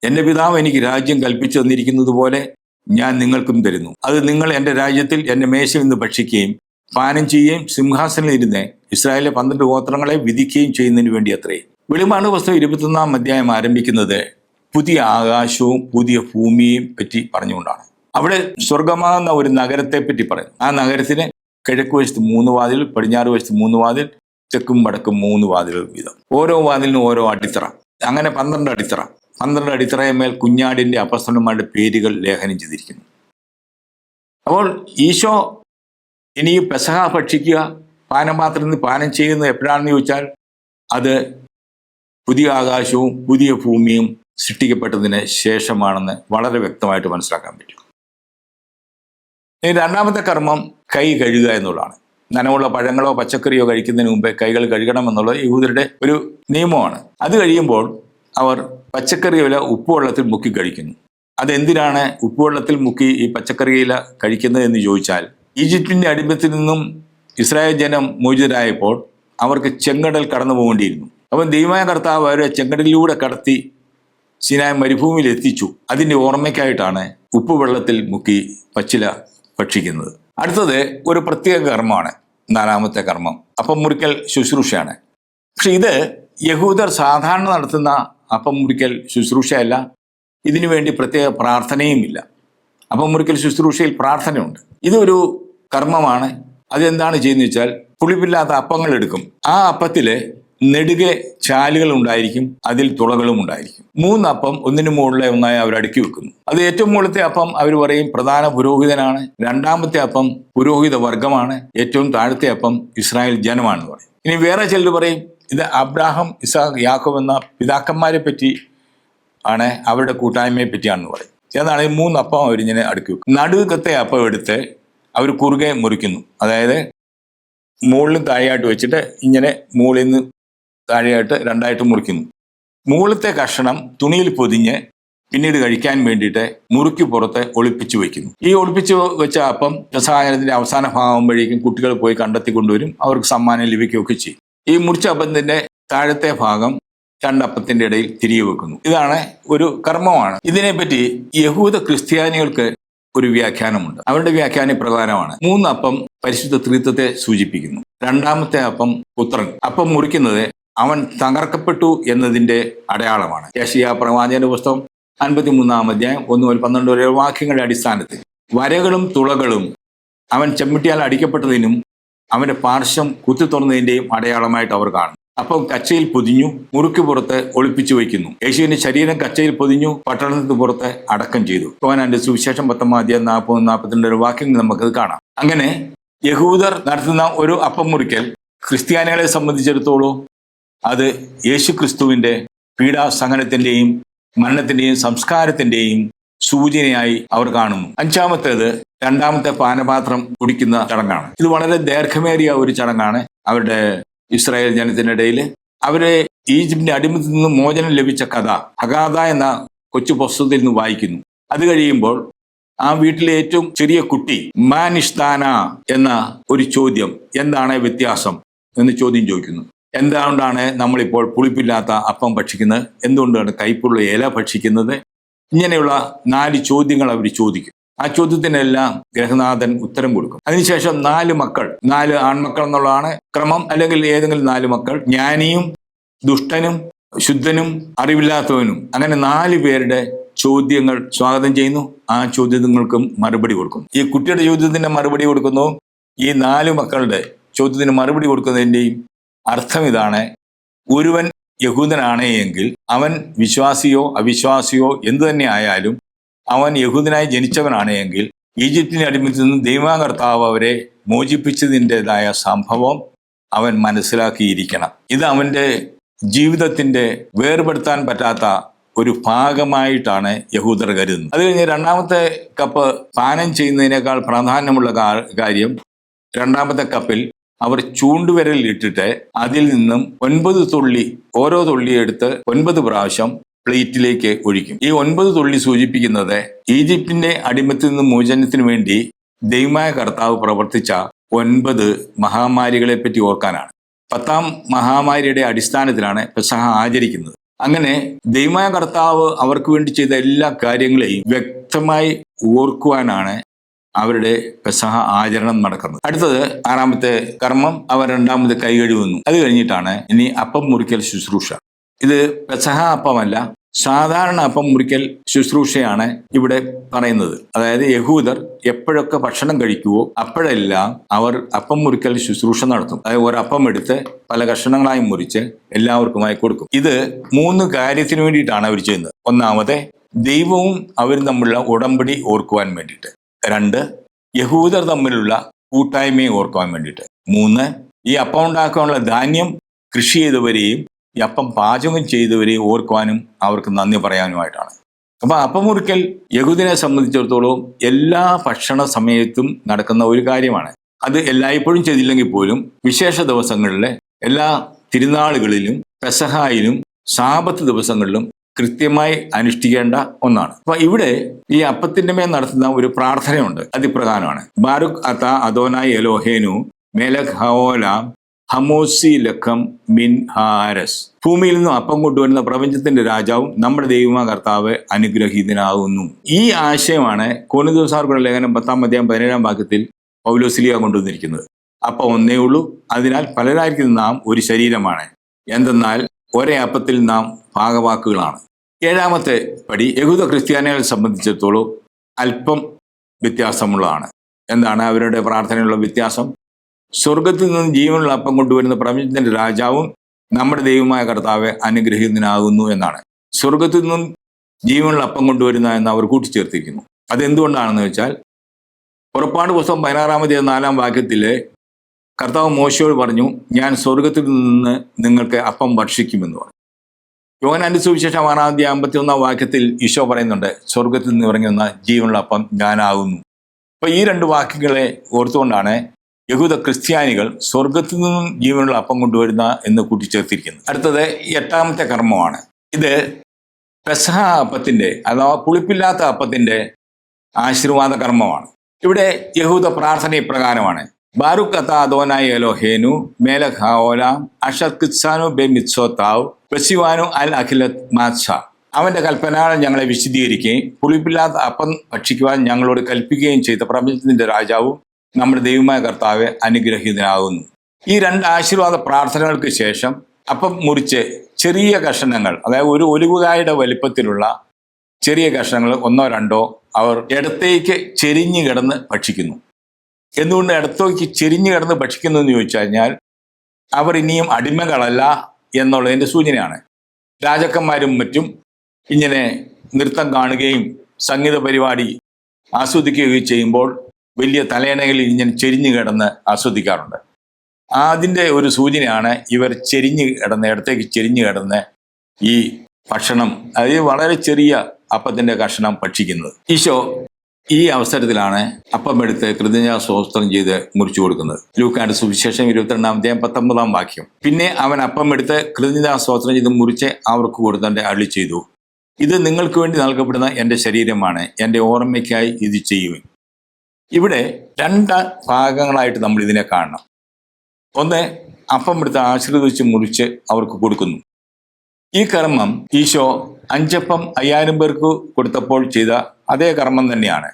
എൻ്റെ പിതാവ് എനിക്ക് രാജ്യം കൽപ്പിച്ചു തന്നിരിക്കുന്നത് പോലെ ഞാൻ നിങ്ങൾക്കും തരുന്നു. അത് നിങ്ങൾ എൻ്റെ രാജ്യത്തിൽ എൻ്റെ മേശയിൽ നിന്ന് ഭക്ഷിക്കുകയും പാനം ചെയ്യുകയും സിംഹാസനത്തിൽ ഇരുന്ന് ഇസ്രായേലിലെ 12 ഗോത്രങ്ങളെ വിധിക്കുകയും ചെയ്യുന്നതിന് വേണ്ടി അത്രേ. വെളിപാട് പുസ്തകം 21-ാം അധ്യായം ആരംഭിക്കുന്നത് പുതിയ ആകാശവും പുതിയ ഭൂമിയെയും പറ്റി പറഞ്ഞുകൊണ്ടാണ്. അവിടെ സ്വർഗമാകുന്ന ഒരു നഗരത്തെ പറ്റി പറയുന്നു. ആ നഗരത്തിന് കിഴക്ക് വശത്ത് 3 വാതിൽ, പടിഞ്ഞാറ് വശത്ത് 3 വാതിൽ, തെക്കും വടക്കും 3 വാതിലുകൾ വീതം. ഓരോ വാതിലിനും ഓരോ അടിത്തറ. അങ്ങനെ 12 അടിത്തറ. 12 അടിത്തറയമേൽ കുഞ്ഞാടിന്റെ അപ്പസ്തലന്മാരുടെ പേരുകൾ ലേഖനം ചെയ്തിരിക്കുന്നു. അപ്പോൾ ഈശോ ഇനി പെസഹ ഭക്ഷിക്കുക, പാനപാത്രത്തിൽ നിന്ന് പാനം ചെയ്യുന്നത് എപ്പോഴാണെന്ന് ചോദിച്ചാൽ അത് പുതിയ ആകാശവും പുതിയ ഭൂമിയും സൃഷ്ടിക്കപ്പെട്ടതിന് ശേഷമാണെന്ന് വളരെ വ്യക്തമായിട്ട് മനസ്സിലാക്കാൻ പറ്റും. ഇനി രണ്ടാമത്തെ കർമ്മം കൈ കഴുകുക എന്നുള്ളതാണ്. നനവുള്ള പഴങ്ങളോ പച്ചക്കറിയോ കഴിക്കുന്നതിന് മുമ്പേ കൈകൾ കഴുകണമെന്നുള്ളത് യഹൂദരുടെ ഒരു നിയമമാണ്. അത് കഴിയുമ്പോൾ അവർ പച്ചക്കറിയില ഉപ്പുവെള്ളത്തിൽ മുക്കി കഴിക്കുന്നു. അതെന്തിനാണ് ഉപ്പുവെള്ളത്തിൽ മുക്കി ഈ പച്ചക്കറിയില കഴിക്കുന്നത് എന്ന് ചോദിച്ചാൽ, ഈജിപ്തിൻ്റെ അടിമത്തിൽ നിന്നും ഇസ്രായേൽ ജനം മോചിതരായപ്പോൾ അവർക്ക് ചെങ്കടൽ കടന്നു പോകേണ്ടിയിരുന്നു. അപ്പം ദൈവമായ കർത്താവ് അവരെ ചെങ്കടലിലൂടെ കടത്തി സിനായ് മരുഭൂമിയിൽ എത്തിച്ചു. അതിൻ്റെ ഓർമ്മയ്ക്കായിട്ടാണ് ഉപ്പുവെള്ളത്തിൽ മുക്കി പച്ചില ഭക്ഷിക്കുന്നത്. അടുത്തത് ഒരു പ്രത്യേക കർമ്മമാണ്, 4-ാമത്തെ കർമ്മം അപ്പം മുറിക്കൽ ശുശ്രൂഷയാണ്. പക്ഷെ ഇത് യഹൂദർ സാധാരണ നടത്തുന്ന അപ്പം മുറിക്കൽ ശുശ്രൂഷയല്ല. ഇതിനു വേണ്ടി പ്രത്യേക പ്രാർത്ഥനയുമില്ല. അപ്പം മുറിക്കൽ ശുശ്രൂഷയിൽ പ്രാർത്ഥനയുണ്ട്. ഇതൊരു കർമ്മമാണ്. അതെന്താണ് ചെയ്യുന്നത് വെച്ചാൽ, പുളിപ്പില്ലാത്ത അപ്പങ്ങൾ എടുക്കും. ആ അപ്പത്തിൽ നെടുകെ ചാലുകൾ ഉണ്ടായിരിക്കും, അതിൽ തുളകളും ഉണ്ടായിരിക്കും. 3 അപ്പം ഒന്നിനു മുകളിലെ ഒന്നായി അവർ അടുക്കി വെക്കുന്നു. അത് ഏറ്റവും മുകളിലത്തെ അപ്പം അവർ പറയും പ്രധാന പുരോഹിതനാണ്, 2-ാമത്തെ അപ്പം പുരോഹിത വർഗമാണ്, ഏറ്റവും താഴത്തെ അപ്പം ഇസ്രായേൽ ജനമാണെന്ന് പറയും. ഇനി വേറെ ചിലർ പറയും ഇത് അബ്രാഹാം, ഇസാഖ്, യാക്കോബ് എന്ന പിതാക്കന്മാരെ പറ്റി ആണ്, അവരുടെ കൂട്ടായ്മയെ പറ്റിയാണെന്ന് പറയും. ഏതാണ് ഈ 3 അപ്പം അവരിങ്ങനെ അടുക്കി വെക്കും. നടുക്കത്തെ അപ്പം എടുത്ത് അവർ കുറുകെ മുറിക്കുന്നു. അതായത് മുകളിലും താഴെയായിട്ട് വെച്ചിട്ട് ഇങ്ങനെ മുകളിൽ നിന്ന് താഴെയായിട്ട് 2ആയിട്ട് മുറിക്കുന്നു. മുകളിലത്തെ കഷണം തുണിയിൽ പൊതിഞ്ഞ് പിന്നീട് കഴിക്കാൻ വേണ്ടിയിട്ട് മുറുക്കി പുറത്ത് ഒളിപ്പിച്ചു വയ്ക്കുന്നു. ഈ ഒളിപ്പിച്ചു വെച്ച അപ്പം രസായനത്തിന്റെ അവസാന ഭാഗമാകുമ്പോഴേക്കും കുട്ടികൾ പോയി കണ്ടെത്തി കൊണ്ടുവരും, അവർക്ക് സമ്മാനം ലഭിക്കുകയൊക്കെ ചെയ്യും. ഈ മുറിച്ച അപ്പത്തിന്റെ താഴത്തെ ഭാഗം 2 അപ്പത്തിന്റെ ഇടയിൽ തിരികെ വെക്കുന്നു. ഇതാണ് ഒരു കർമ്മമാണ്. ഇതിനെപ്പറ്റി യഹൂദ ക്രിസ്ത്യാനികൾക്ക് ഒരു വ്യാഖ്യാനമുണ്ട്. അവരുടെ വ്യാഖ്യാന പ്രകാരമാണ് 3 അപ്പം പരിശുദ്ധ ത്രിത്വത്തെ സൂചിപ്പിക്കുന്നു. 2-ാമത്തെ അപ്പം പുത്രൻ. അപ്പം മുറിക്കുന്നത് അവൻ തകർക്കപ്പെട്ടു എന്നതിന്റെ അടയാളമാണ്. യെശയ്യാ പ്രവാചകന്റെ പുസ്തകം 53 അധ്യായം 1 മുതൽ 12 വരെ വാക്യങ്ങളുടെ അടിസ്ഥാനത്തിൽ വരകളും തുളകളും അവൻ ചെമ്മട്ടിയാൽ അടിക്കപ്പെട്ടതിനും അവന്റെ പാർശ്വം കുത്തി തുറന്നതിന്റെയും അടയാളമായിട്ട് അവർ കാണും. അപ്പം കച്ചയിൽ പൊതിഞ്ഞു മുറുക്കി പുറത്ത് ഒളിപ്പിച്ചു വയ്ക്കുന്നു. യേശുവിന്റെ ശരീരം കച്ചയിൽ പൊതിഞ്ഞു പട്ടണത്തിന് പുറത്ത് അടക്കം ചെയ്തു. യോഹന്നാന്റെ സുവിശേഷം 10 അധ്യായം 40-42 വാക്യങ്ങൾ നമുക്കത് കാണാം. അങ്ങനെ യഹൂദർ നടത്തുന്ന ഒരു അപ്പം മുറിക്കൽ ക്രിസ്ത്യാനികളെ സംബന്ധിച്ചിടത്തോളം അത് യേശു ക്രിസ്തുവിന്റെ പീഡാസഹനത്തിന്റെയും മരണത്തിന്റെയും സംസ്കാരത്തിന്റെയും സൂചനയായി അവർ കാണുന്നു. 5-ാമത്തേത് രണ്ടാമത്തെ പാനപാത്രം കുടിക്കുന്ന ചടങ്ങാണ്. ഇത് വളരെ ദൈർഘ്യമേറിയ ഒരു ചടങ്ങാണ്. അവരുടെ ഇസ്രായേൽ ജനത്തിനിടയിൽ അവരെ ഈജിപ്തിന്റെ അടിമത്തിൽ നിന്ന് മോചനം ലഭിച്ച കഥ ഹഗാദ എന്ന കൊച്ചു പുസ്തകത്തിൽ നിന്ന് വായിക്കുന്നു. അത് കഴിയുമ്പോൾ ആ വീട്ടിലെ ഏറ്റവും ചെറിയ കുട്ടി മാനിഷ്താന എന്ന ഒരു ചോദ്യം, എന്താണ് വ്യത്യാസം എന്ന് ചോദ്യം ചോദിക്കുന്നു. എന്തുകൊണ്ടാണ് നമ്മളിപ്പോൾ പുളിപ്പില്ലാത്ത അപ്പം ഭക്ഷിക്കുന്നത്, എന്തുകൊണ്ടാണ് കയ്പുള്ള ഇല ഭക്ഷിക്കുന്നത്, ഇങ്ങനെയുള്ള 4 ചോദ്യങ്ങൾ അവർ ചോദിക്കും. ആ ചോദ്യത്തിനെല്ലാം ഗൃഹനാഥൻ ഉത്തരം കൊടുക്കും. അതിനുശേഷം 4 മക്കൾ, 4 ആൺമക്കൾ എന്നുള്ളതാണ് ക്രമം, അല്ലെങ്കിൽ ഏതെങ്കിലും 4 മക്കൾ, ജ്ഞാനിയും ദുഷ്ടനും ശുദ്ധനും അറിവില്ലാത്തവനും, അങ്ങനെ 4 പേരുടെ ചോദ്യങ്ങൾ സ്വാഗതം ചെയ്യുന്നു. ആ ചോദ്യങ്ങൾക്കും മറുപടി കൊടുക്കും. ഈ കുട്ടിയുടെ ചോദ്യത്തിന് മറുപടി കൊടുക്കുന്നു. ഈ 4 മക്കളുടെ ചോദ്യത്തിന് മറുപടി കൊടുക്കുന്നതിൻ്റെയും അർത്ഥം ഇതാണ്: ഒരുവൻ യഹൂദനാണ് എങ്കിൽ അവൻ വിശ്വാസിയോ അവിശ്വാസിയോ എന്തു തന്നെ ആയാലും അവൻ യഹൂദനായി ജനിച്ചവനാണ് എങ്കിൽ ഈജിപ്തിന്റെ അടിമത്തിൽ നിന്ന് ദൈവകർത്താവ് അവരെ മോചിപ്പിച്ചതിൻ്റെതായ സംഭവം അവൻ മനസ്സിലാക്കിയിരിക്കണം. ഇത് അവന്റെ ജീവിതത്തിന്റെ വേർപെടുത്താൻ പറ്റാത്ത ഒരു ഭാഗമായിട്ടാണ് യഹൂദർ കരുതുന്നത്. അത് കഴിഞ്ഞ് രണ്ടാമത്തെ കപ്പ് പാനം ചെയ്യുന്നതിനേക്കാൾ പ്രാധാന്യമുള്ള കാര്യം, രണ്ടാമത്തെ കപ്പിൽ അവർ ചൂണ്ടുവിരൽ ഇട്ടിട്ട് അതിൽ നിന്നും 9 തുള്ളി, ഓരോ തുള്ളി എടുത്ത് 9 പ്രാവശ്യം പ്ലേറ്റിലേക്ക് ഒഴിക്കും. ഈ 9 തുള്ളി സൂചിപ്പിക്കുന്നത് ഈജിപ്തിന്റെ അടിമത്തിൽ നിന്ന് മോചനത്തിന് വേണ്ടി ദൈവമായ കർത്താവ് പ്രവർത്തിച്ച 9 മഹാമാരികളെ പറ്റി ഓർക്കാനാണ്. 10ാം മഹാമാരിയുടെ അടിസ്ഥാനത്തിലാണ് പെസഹ ആചരിക്കുന്നത്. അങ്ങനെ ദൈവമായ കർത്താവ് അവർക്ക് വേണ്ടി ചെയ്ത എല്ലാ കാര്യങ്ങളെയും വ്യക്തമായി ഓർക്കുവാനാണ് അവരുടെ പെസഹ ആചരണം നടക്കുന്നത്. അടുത്തത് 6ാമത്തെ കർമ്മം, അവർ 2ാമത് കൈ കഴുകുന്നു. അത് കഴിഞ്ഞിട്ടാണ് ഇനി അപ്പം മുറിക്കൽ ശുശ്രൂഷ. ഇത് പെസഹ അപ്പമല്ല, സാധാരണ അപ്പം മുറിക്കൽ ശുശ്രൂഷയാണ് ഇവിടെ പറയുന്നത്. അതായത് യഹൂദർ എപ്പോഴൊക്കെ ഭക്ഷണം കഴിക്കുവോ അപ്പോഴെല്ലാം അവർ അപ്പം മുറിക്കൽ ശുശ്രൂഷ നടത്തും. അതായത് ഒരപ്പം എടുത്ത് പല കഷണങ്ങളായി മുറിച്ച് എല്ലാവർക്കുമായി കൊടുക്കും. ഇത് 3 കാര്യത്തിന് വേണ്ടിയിട്ടാണ് അവർ ചെയ്യുന്നത്. ഒന്നാമത് ദൈവവും അവരും തമ്മിലുള്ള ഉടമ്പടി ഓർക്കുവാൻ വേണ്ടിയിട്ട്. 2, യഹൂദർ തമ്മിലുള്ള കൂട്ടായ്മയെ ഓർക്കുവാൻ വേണ്ടിയിട്ട്. 3, ഈ അപ്പം ഉണ്ടാക്കാനുള്ള ധാന്യം കൃഷി ചെയ്തവരെയും ഈ അപ്പം പാചകം ചെയ്തവരെയും ഓർക്കുവാനും അവർക്ക് നന്ദി പറയാനുമായിട്ടാണ്. അപ്പൊ അപ്പം മുറിക്കൽ യഹൂദിനെ സംബന്ധിച്ചിടത്തോളം എല്ലാ ഭക്ഷണ സമയത്തും നടക്കുന്ന ഒരു കാര്യമാണ്. അത് എല്ലായ്പ്പോഴും ചെയ്തില്ലെങ്കിൽ പോലും വിശേഷ ദിവസങ്ങളിലെ എല്ലാ തിരുനാളുകളിലും പെസഹായിലും സാബത്ത് ദിവസങ്ങളിലും കൃത്യമായി അനുഷ്ഠിക്കേണ്ട ഒന്നാണ്. അപ്പൊ ഇവിടെ ഈ അപ്പത്തിന്റെ മേൽ നടത്തുന്ന ഒരു പ്രാർത്ഥനയുണ്ട്. അതിപ്രകാരമാണ്: ബാരുക് അത അദോനായി എലോഹേനു മേലക് ഹഓലാം ഹമോസി ലഖം മിൻ ഹാരസ്. ഭൂമിയിൽ നിന്നും അപ്പം കൊണ്ടുവരുന്ന പ്രപഞ്ചത്തിന്റെ രാജാവും നമ്മുടെ ദൈവമായ കർത്താവ് അനുഗ്രഹീതനാകുന്നു. ഈ ആശയമാണ് കൊരിന്ത്യർക്കുള്ള ലേഖനം 10-ാം അധ്യായം 17-ാം വാക്യത്തിൽ പൗലോസ്ലീഹ കൊണ്ടുവന്നിരിക്കുന്നത്. അപ്പം ഒന്നേ ഉള്ളൂ, അതിനാൽ പലരായിരിക്കും നാം ഒരു ശരീരമാണ്, എന്തെന്നാൽ ഒരേ അപ്പത്തിൽ നാം ഭാഗവാക്കുകളാണ്. 7ാമത്തെ പടി യഹൂദ ക്രിസ്ത്യാനികളെ സംബന്ധിച്ചിടത്തോളം അല്പം വ്യത്യാസമുള്ളതാണ്. എന്താണ് അവരുടെ പ്രാർത്ഥനയുള്ള വ്യത്യാസം? സ്വർഗത്തിൽ നിന്ന് ജീവനുള്ള അപ്പം കൊണ്ടുവരുന്ന പ്രപഞ്ചത്തിന്റെ രാജാവും നമ്മുടെ ദൈവമായ കർത്താവ് അനുഗ്രഹീതനാകുന്നു എന്നാണ്. സ്വർഗത്തിൽ നിന്നും ജീവനുള്ള അപ്പം കൊണ്ടുവരുന്ന എന്ന് അവർ കൂട്ടിച്ചേർത്തിരിക്കുന്നു. അതെന്തുകൊണ്ടാണെന്ന് വെച്ചാൽ, പുറപ്പാട് പുസ്തകം 16-ാം അധ്യായം 4-ാം വാക്യത്തില് കർത്താവ് മോശയോട് പറഞ്ഞു, ഞാൻ സ്വർഗത്തിൽ നിന്ന് നിങ്ങൾക്ക് അപ്പം ഭക്ഷിക്കുമെന്ന് പറഞ്ഞു. യോഹന്നാന്റെ സുവിശേഷം 6-ാം അധ്യായം 51-ാം വാക്യത്തിൽ ഈശോ പറയുന്നുണ്ട്, സ്വർഗത്തിൽ നിന്ന് ഇറങ്ങി വന്ന ജീവനുള്ള അപ്പം ഞാനാകുന്നു. അപ്പൊ ഈ 2 വാക്യങ്ങളെ ഓർത്തുകൊണ്ടാണ് യഹൂദ ക്രിസ്ത്യാനികൾ സ്വർഗത്തിൽ നിന്നും ജീവനുള്ള അപ്പം കൊണ്ടുവരുന്ന എന്ന് കൂട്ടിച്ചേർത്തിരിക്കുന്നത്. അടുത്തത് 8ാമത്തെ കർമ്മമാണ്. ഇത് പെസഹ അപ്പത്തിന്റെ അഥവാ പുളിപ്പില്ലാത്ത അപ്പത്തിന്റെ ആശീർവാദ കർമ്മമാണ്. ഇവിടെ യഹൂദ പ്രാർത്ഥന ഇപ്രകാരമാണ്: ബാരുക് അത അദോനായി എലോഹേനു മേലക് ഹഓലാം അഷത് കിത്സാനു ബെ മിത്സോത്താവ് ബസിവാനു അൽ അഖിലത് മാത്സ. അവന്റെ കൽപ്പനകൾ ഞങ്ങളെ വിശദീകരിക്കുകയും പുളിപ്പില്ലാത്ത അപ്പം ഭക്ഷിക്കുവാൻ ഞങ്ങളോട് കൽപ്പിക്കുകയും ചെയ്ത പ്രപഞ്ചത്തിന്റെ രാജാവും നമ്മുടെ ദൈവമായ കർത്താവ് അനുഗ്രഹീതനാകുന്നു. ഈ 2 ആശീർവാദ പ്രാർത്ഥനകൾക്ക് ശേഷം അപ്പം മുറിച്ച് ചെറിയ കഷണങ്ങൾ, അതായത് ഒരു ഒലിവുകായുടെ വലിപ്പത്തിലുള്ള ചെറിയ കഷ്ണങ്ങൾ ഒന്നോ രണ്ടോ അവർ ഇടത്തേക്ക് ചെരിഞ്ഞു കിടന്ന് ഭക്ഷിക്കുന്നു. എന്തുകൊണ്ട് ഇടത്തേക്ക് ചെരിഞ്ഞു കിടന്ന് ഭക്ഷിക്കുന്നു എന്ന് ചോദിച്ചു കഴിഞ്ഞാൽ അവർ ഇനിയും അടിമകളല്ല എന്നുള്ളതിൻ്റെ സൂചനയാണ്. രാജാക്കന്മാരും മറ്റും ഇങ്ങനെ നൃത്തം കാണുകയും സംഗീത പരിപാടി ആസ്വദിക്കുകയും ചെയ്യുമ്പോൾ വലിയ തലയണകളിൽ ഇങ്ങനെ ചെരിഞ്ഞു കിടന്ന് ആസ്വദിക്കാറുണ്ട്. അതിൻ്റെ ഒരു സൂചനയാണ് ഇവർ ഇടത്തേക്ക് ചെരിഞ്ഞു കിടന്ന് ഈ ഭക്ഷണം, അതായത് വളരെ ചെറിയ അപ്പത്തിൻ്റെ കഷ്ണം ഭക്ഷിക്കുന്നത്. ഈശോ ഈ അവസരത്തിലാണ് അപ്പം എടുത്ത് കൃതജ്ഞതാസ്തോത്രം ചെയ്ത് മുറിച്ചു കൊടുക്കുന്നത്. ലൂക്കായുടെ സുവിശേഷം 22-ാം 19-ാം വാക്യം. പിന്നെ അവൻ അപ്പം എടുത്ത് കൃതജ്ഞതാസ്തോത്രം ചെയ്ത് മുറിച്ച് അവർക്ക് കൊടുത്തവൻ്റെ അരുളി ചെയ്തു, ഇത് നിങ്ങൾക്ക് വേണ്ടി നൽകപ്പെടുന്ന എൻ്റെ ശരീരമാണ്, എൻ്റെ ഓർമ്മയ്ക്കായി ഇത് ചെയ്യുവിൻ. ഇവിടെ 2 ഭാഗങ്ങളായിട്ട് നമ്മൾ ഇതിനെ കാണണം. ഒന്ന്, അപ്പം എടുത്ത് ആശീർവദിച്ച് മുറിച്ച് അവർക്ക് കൊടുക്കുന്നു. ഈ കർമ്മം ഈശോ 5 അപ്പം 5000 പേർക്ക് കൊടുത്തപ്പോൾ ചെയ്ത അതേ കർമ്മം തന്നെയാണ്.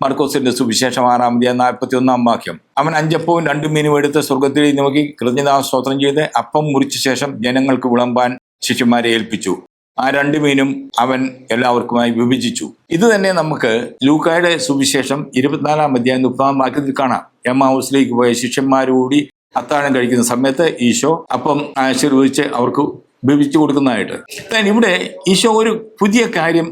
മർക്കോസിന്റെ സുവിശേഷം 6-ാം 41-ാം വാക്യം. അവൻ 5 അപ്പവും 2 മീനും എടുത്ത് സ്വർഗത്തിലേക്ക് നോക്കി കൃതജ്ഞതാസ്തോത്രം ചെയ്ത് അപ്പം മുറിച്ച ശേഷം ജനങ്ങൾക്ക് വിളമ്പാൻ ശിഷ്യന്മാരെ ഏൽപ്പിച്ചു. ആ 2 മീനും അവൻ എല്ലാവർക്കുമായി വിഭജിച്ചു. ഇത് തന്നെ നമുക്ക് ലൂക്കായുടെ സുവിശേഷം 24-ാം അധ്യായം 30-ാം വാക്യത്തിൽ കാണാം. എമ്മാവൂസിലേക്ക് പോയ ശിഷ്യന്മാരുകൂടി അത്താഴം കഴിക്കുന്ന സമയത്ത് ഈശോ അപ്പം ആശീർവദിച്ച് അവർക്ക് വിഭജിച്ചു കൊടുക്കുന്നതായിട്ട്. ഇവിടെ ഈശോ ഒരു പുതിയ കാര്യം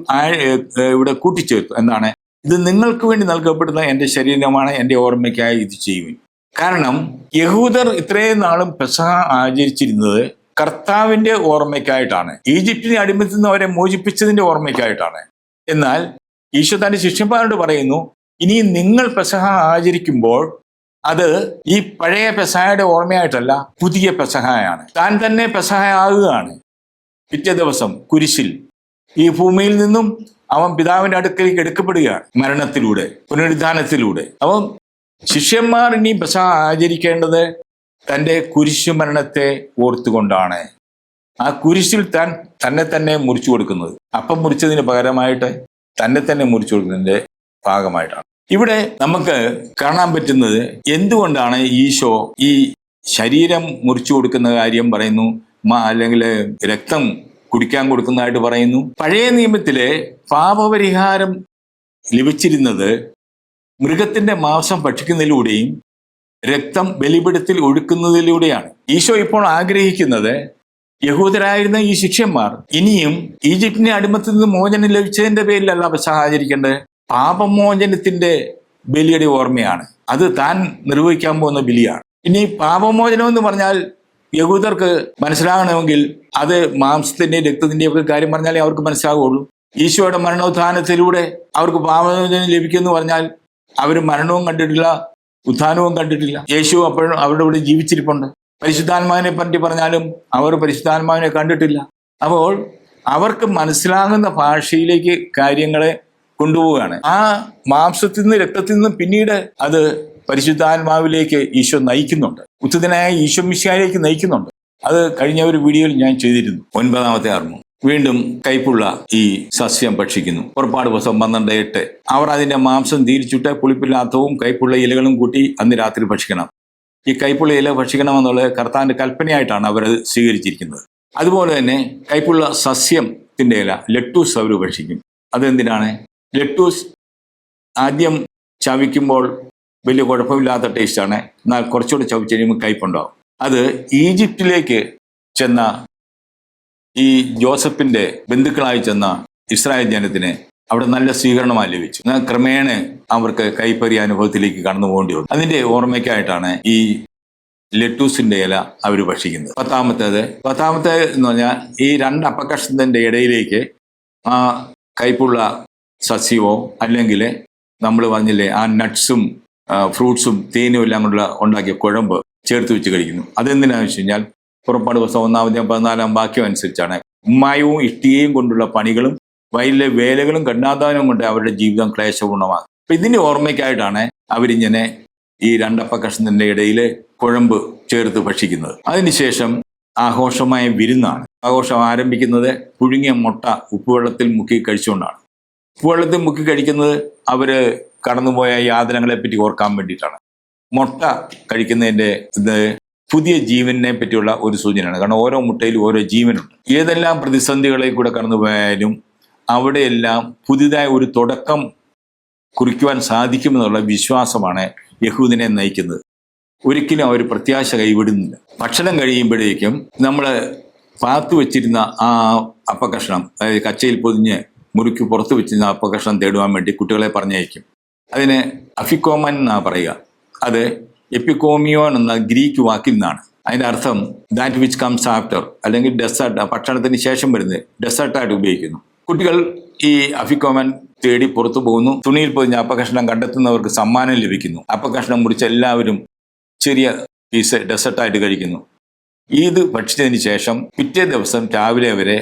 ഇവിടെ കൂട്ടിച്ചേർത്തു. എന്താണ്? ഇത് നിങ്ങൾക്ക് വേണ്ടി നൽകപ്പെടുന്ന എൻ്റെ ശരീരമാണ്, എൻ്റെ ഓർമ്മയ്ക്കായി ഇത് ചെയ്യുവിൻ. കാരണം യഹൂദർ ഇത്രയും നാളും പെസഹ ആചരിച്ചിരുന്നത് കർത്താവിന്റെ ഓർമ്മയ്ക്കായിട്ടാണ്. ഈജിപ്തിനെ അടിമത്തിൽ നിന്ന് അവരെ മോചിപ്പിച്ചതിന്റെ ഓർമ്മയ്ക്കായിട്ടാണ്. എന്നാൽ ഈശോ തന്റെ ശിഷ്യന്മാരോട് പറയുന്നു, ഇനി നിങ്ങൾ പെസഹ ആചരിക്കുമ്പോൾ അത് ഈ പഴയ പെസഹയുടെ ഓർമ്മയായിട്ടല്ല, പുതിയ പെസഹയാണ്. താൻ തന്നെ പെസഹ ആകുകയാണ്. പിറ്റേ ദിവസം കുരിശിൽ ഈ ഭൂമിയിൽ നിന്നും അവൻ പിതാവിന്റെ അടുക്കലേക്ക് എടുക്കപ്പെടുകയാണ്, മരണത്തിലൂടെ, പുനരുദ്ധാനത്തിലൂടെ. അപ്പം ശിഷ്യന്മാർ ഇനി പെസഹ ആചരിക്കേണ്ടത് തൻ്റെ കുരിശു മരണത്തെ ഓർത്തുകൊണ്ടാണ്. ആ കുരിശിൽ താൻ തന്നെ മുറിച്ചു കൊടുക്കുന്നത്, അപ്പം മുറിച്ചതിന് പകരമായിട്ട് തന്നെ മുറിച്ചു കൊടുക്കുന്നതിന്റെ ഭാഗമായിട്ടാണ്. ഇവിടെ നമുക്ക് കാണാൻ പറ്റുന്നത് എന്തുകൊണ്ടാണ് ഈശോ ഈ ശരീരം മുറിച്ചു കൊടുക്കുന്ന കാര്യം പറയുന്നു, അല്ലെങ്കിൽ രക്തം കുടിക്കാൻ കൊടുക്കുന്നതായിട്ട് പറയുന്നു. പഴയ നിയമത്തിലെ പാപപരിഹാരം ലഭിച്ചിരുന്നത് മൃഗത്തിന്റെ മാംസം ഭക്ഷിക്കുന്നതിലൂടെയും രക്തം ബലിപീഠത്തിൽ ഒഴുക്കുന്നതിലൂടെയാണ്. ഈശോ ഇപ്പോൾ ആഗ്രഹിക്കുന്നത് യഹൂദരായിരുന്ന ഈ ശിഷ്യന്മാർ ഇനിയും ഈജിപ്തിനെ അടിമത്തിൽ നിന്ന് മോചനം ലഭിച്ചതിന്റെ പേരിലല്ല പെസഹ ആചരിക്കേണ്ടത്, പാപമോചനത്തിന്റെ ബലിയുടെ ഓർമ്മയാണ്. അത് താൻ നിർവഹിക്കാൻ പോകുന്ന ബലിയാണ്. ഇനി പാപമോചനം എന്ന് പറഞ്ഞാൽ യഹൂദർക്ക് മനസ്സിലാകണമെങ്കിൽ അത് മാംസത്തിന്റെയും രക്തത്തിന്റെയും ഒക്കെ കാര്യം പറഞ്ഞാലേ അവർക്ക് മനസ്സിലാകുള്ളൂ. ഈശോയുടെ മരണോത്ഥാനത്തിലൂടെ അവർക്ക് പാപമോചനം ലഭിക്കുമെന്ന് പറഞ്ഞാൽ അവർ മരണവും കണ്ടിട്ടില്ല, ഉത്ഥാനവും കണ്ടിട്ടില്ല. യേശു അപ്പോഴും അവരുടെ കൂടെ ജീവിച്ചിരിപ്പുണ്ട്. പരിശുദ്ധാത്മാവിനെ പറ്റി പറഞ്ഞാലും അവർ പരിശുദ്ധാത്മാവിനെ കണ്ടിട്ടില്ല. അപ്പോൾ അവർക്ക് മനസ്സിലാകുന്ന ഭാഷയിലേക്ക് കാര്യങ്ങളെ കൊണ്ടുപോവുകയാണ്. ആ മാംസത്തിൽ നിന്ന് രക്തത്തിൽ നിന്ന് പിന്നീട് അത് പരിശുദ്ധാത്മാവിലേക്ക് ഈശോ നയിക്കുന്നുണ്ട്, ഉത്തിതനായ ഈശോ മിശിഹായിലേക്ക് നയിക്കുന്നുണ്ട്. അത് കഴിഞ്ഞ ഒരു വീഡിയോയിൽ ഞാൻ ചെയ്തിരുന്നു. 9-ാമത്തെ കർമ്മം. വീണ്ടും കൈപ്പുള്ള ഈ സസ്യം ഭക്ഷിക്കുന്നു. പുറപ്പാട് പുസ്തകം 12:8. അവർ അതിന്റെ മാംസം തിരിച്ചിട്ട് പുളിപ്പില്ലാത്തവും കൈപ്പുള്ള ഇലകളും കൂട്ടി അന്ന് രാത്രി ഭക്ഷിക്കണം. ഈ കൈപ്പുള്ള ഇല ഭക്ഷിക്കണമെന്നുള്ളത് കർത്താവിന്റെ കൽപ്പനയായിട്ടാണ് അവരത് സ്വീകരിച്ചിരിക്കുന്നത്. അതുപോലെ തന്നെ കൈപ്പുള്ള സസ്യത്തിന്റെ ഇല ലെറ്റൂസ് അവർ ഭക്ഷിക്കും. അതെന്തിനാണ്? ലെറ്റൂസ് ആദ്യം ചവിക്കുമ്പോൾ വലിയ കുഴപ്പമില്ലാത്ത ടേസ്റ്റാണ്, എന്നാൽ കുറച്ചുകൂടി ചവിച്ച് കഴിയുമ്പോൾ കയ്പുണ്ടാവും. അത് ഈജിപ്തിലേക്ക് ചെന്ന ഈ ജോസഫിന്റെ ബന്ധുക്കളായി ചെന്ന ഇസ്രായേൽ ജനത്തിന് അവിടെ നല്ല സ്വീകരണമായി ലഭിച്ചു. എന്നാൽ ക്രമേണ അവർക്ക് കൈപ്പറിയ അനുഭവത്തിലേക്ക് കടന്നു പോകേണ്ടി വന്നു. അതിന്റെ ഓർമ്മയ്ക്കായിട്ടാണ് ഈ ലെറ്റൂസിന്റെ ഇല അവർ ഭക്ഷിക്കുന്നത്. പത്താമത്തെ എന്ന് പറഞ്ഞാൽ ഈ 2 അപ്പക്കഷണത്തിന്റെ ഇടയിലേക്ക് ആ കൈപ്പുള്ള സസ്യമോ അല്ലെങ്കിൽ നമ്മൾ പറഞ്ഞില്ലേ ആ നട്ട്സും ഫ്രൂട്ട്സും തേനും എല്ലാം കൊണ്ടുള്ള ഉണ്ടാക്കിയ കുഴമ്പ് ചേർത്ത് വെച്ച് കഴിക്കുന്നു. അതെന്തിനാണെന്ന് വെച്ച് കഴിഞ്ഞാൽ പുറപ്പാട് പുസ്തകം 1-ാം 14-ാം വാക്യം അനുസരിച്ചാണ് ഉമ്മായവും ഇഷ്ടികയും കൊണ്ടുള്ള പണികളും വയലിലെ വേലകളും കഠിനാധ്വാനവും കൊണ്ട് അവരുടെ ജീവിതം ക്ലേശപൂർണ്ണമാകും. അപ്പൊ ഇതിന്റെ ഓർമ്മയ്ക്കായിട്ടാണ് അവരിങ്ങനെ ഈ 2 അപ്പക്കഷണത്തിന്റെ ഇടയിൽ കുഴമ്പ് ചേർത്ത് ഭക്ഷിക്കുന്നത്. അതിനുശേഷം ആഘോഷമായ വിരുന്നാണ്. ആഘോഷം ആരംഭിക്കുന്നത് പുഴുങ്ങിയ മുട്ട ഉപ്പുവെള്ളത്തിൽ മുക്കി കഴിച്ചുകൊണ്ടാണ്. ഉപ്പുവെള്ളത്തിൽ മുക്കി കഴിക്കുന്നത് അവര് കടന്നുപോയ യാതനകളെ പറ്റി ഓർക്കാൻ വേണ്ടിയിട്ടാണ്. മുട്ട കഴിക്കുന്നതിന്റെ ഇത് പുതിയ ജീവനെ പറ്റിയുള്ള ഒരു സൂചനയാണ്. കാരണം ഓരോ മുട്ടയിലും ഓരോ ജീവനുണ്ട്. ഏതെല്ലാം പ്രതിസന്ധികളെ കൂടെ കടന്നുപോയാലും ആ അവിടെയെല്ലാം പുതിയതായ ഒരു തുടക്കം കുറിക്കുവാൻ സാധിക്കുമെന്നുള്ള വിശ്വാസമാണ് യഹൂദിനെ നയിക്കുന്നത്. ഒരിക്കലും അവർ പ്രത്യാശ കൈവിടുന്നില്ല. ഭക്ഷണം കഴിയുമ്പോഴേക്കും നമ്മൾ പാത്തു വെച്ചിരുന്ന ആ അപ്പക്കഷ്ണം, അതായത് കച്ചയിൽ പൊതിഞ്ഞ് മുറിക്ക് പുറത്ത് വെച്ചിരുന്ന അപ്പക്കഷ്ണം തേടുവാൻ വേണ്ടി കുട്ടികളെ പറഞ്ഞയക്കും. അതിന് അഫിക്കോമൻ എന്നാണ് പറയുക. അത് എപ്പിക്കോമിയോൻ എന്ന ഗ്രീക്ക് വാക്കിൽ നിന്നാണ്. അതിൻ്റെ അർത്ഥം ദാറ്റ് വിച്ച് കംസ് ആഫ്റ്റർ, അല്ലെങ്കിൽ ഡെസേർട്ട്, ഭക്ഷണത്തിന് ശേഷം വരുന്നത് ഡെസേർട്ടായിട്ട് ഉപയോഗിക്കുന്നു. കുട്ടികൾ ഈ അഫിക്കോമൻ തേടി പുറത്തു പോകുന്നു. തുണിയിൽ പൊതിഞ്ഞ അപ്പക്കഷ്ണം കണ്ടെത്തുന്നവർക്ക് സമ്മാനം ലഭിക്കുന്നു. അപ്പക്കഷ്ണം മുറിച്ച് എല്ലാവരും ചെറിയ പീസ് ഡെസേർട്ടായിട്ട് കഴിക്കുന്നു. ഇത് ഭക്ഷിച്ചതിന് ശേഷം പിറ്റേ ദിവസം രാവിലെ വരെ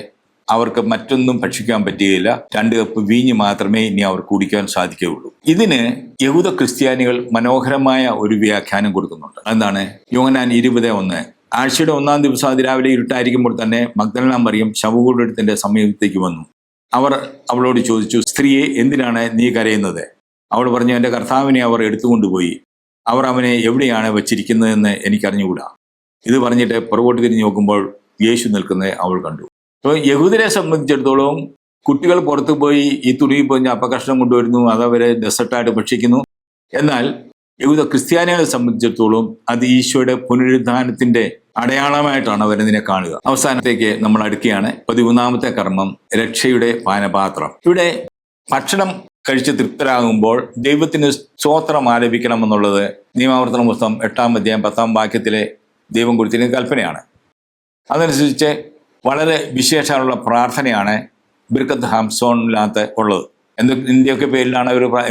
അവർക്ക് മറ്റൊന്നും ഭക്ഷിക്കാൻ പറ്റുകയില്ല. 2 കപ്പ് വീഞ്ഞ് മാത്രമേ ഇനി അവർക്ക് കുടിക്കാൻ സാധിക്കുകയുള്ളൂ. ഇതിന് യഹൂദ ക്രിസ്ത്യാനികൾ മനോഹരമായ ഒരു വ്യാഖ്യാനം കൊടുക്കുന്നുണ്ട്. എന്താണ്? യോഹന്നാൻ 20:1. ആഴ്ചയുടെ 1-ാം ദിവസം അതിരാവിലെ ഇരുട്ടായിരിക്കുമ്പോൾ തന്നെ മഗ്ദലന മറിയം ശവകൂടത്തിന്റെ സമീപത്തേക്ക് വന്നു. അവർ അവളോട് ചോദിച്ചു, സ്ത്രീയെ, എന്തിനാണ് നീ കരയുന്നത്? അവൾ പറഞ്ഞു, എൻ്റെ കർത്താവിനെ അവർ എടുത്തുകൊണ്ടുപോയി. അവർ അവനെ എവിടെയാണ് വച്ചിരിക്കുന്നതെന്ന് എനിക്കറിഞ്ഞുകൂടാ. ഇത് പറഞ്ഞിട്ട് പുറകോട്ട് തിരിഞ്ഞ് നോക്കുമ്പോൾ യേശു നിൽക്കുന്നത് അവൾ കണ്ടു. അപ്പോൾ യഹൂദരെ സംബന്ധിച്ചിടത്തോളം കുട്ടികൾ പുറത്തു പോയി ഈ തുണിയിൽ പൊതിഞ്ഞ അപ്പക്കഷ്ണം കൊണ്ടുവരുന്നു, അതവരെ ഡെസേർട്ടായിട്ട് ഭക്ഷിക്കുന്നു. എന്നാൽ യഹൂദ ക്രിസ്ത്യാനികളെ സംബന്ധിച്ചിടത്തോളം അത് ഈശോയുടെ പുനരുദ്ധാനത്തിന്റെ അടയാളമായിട്ടാണ് അവരതിനെ കാണുക. അവസാനത്തേക്ക് നമ്മൾ അടുക്കുകയാണ്. 13-ാമത്തെ കർമ്മം, രക്ഷയുടെ പാനപാത്രം. ഇവിടെ ഭക്ഷണം കഴിച്ച് തൃപ്തരാകുമ്പോൾ ദൈവത്തിന് സ്തോത്രം ആലപിക്കണമെന്നുള്ളത് നിയമാവർത്തന പുസ്തകം 8-ാം അധ്യായം 10-ാം വാക്യത്തിലെ ദൈവം കൊടുത്തിരുന്ന കൽപ്പനയാണ്. അതനുസരിച്ച് വളരെ വിശേഷമുള്ള പ്രാർത്ഥനയാണ് ബിർക്കത്ത് ഹാംസോണിനകത്ത് ഉള്ളത്.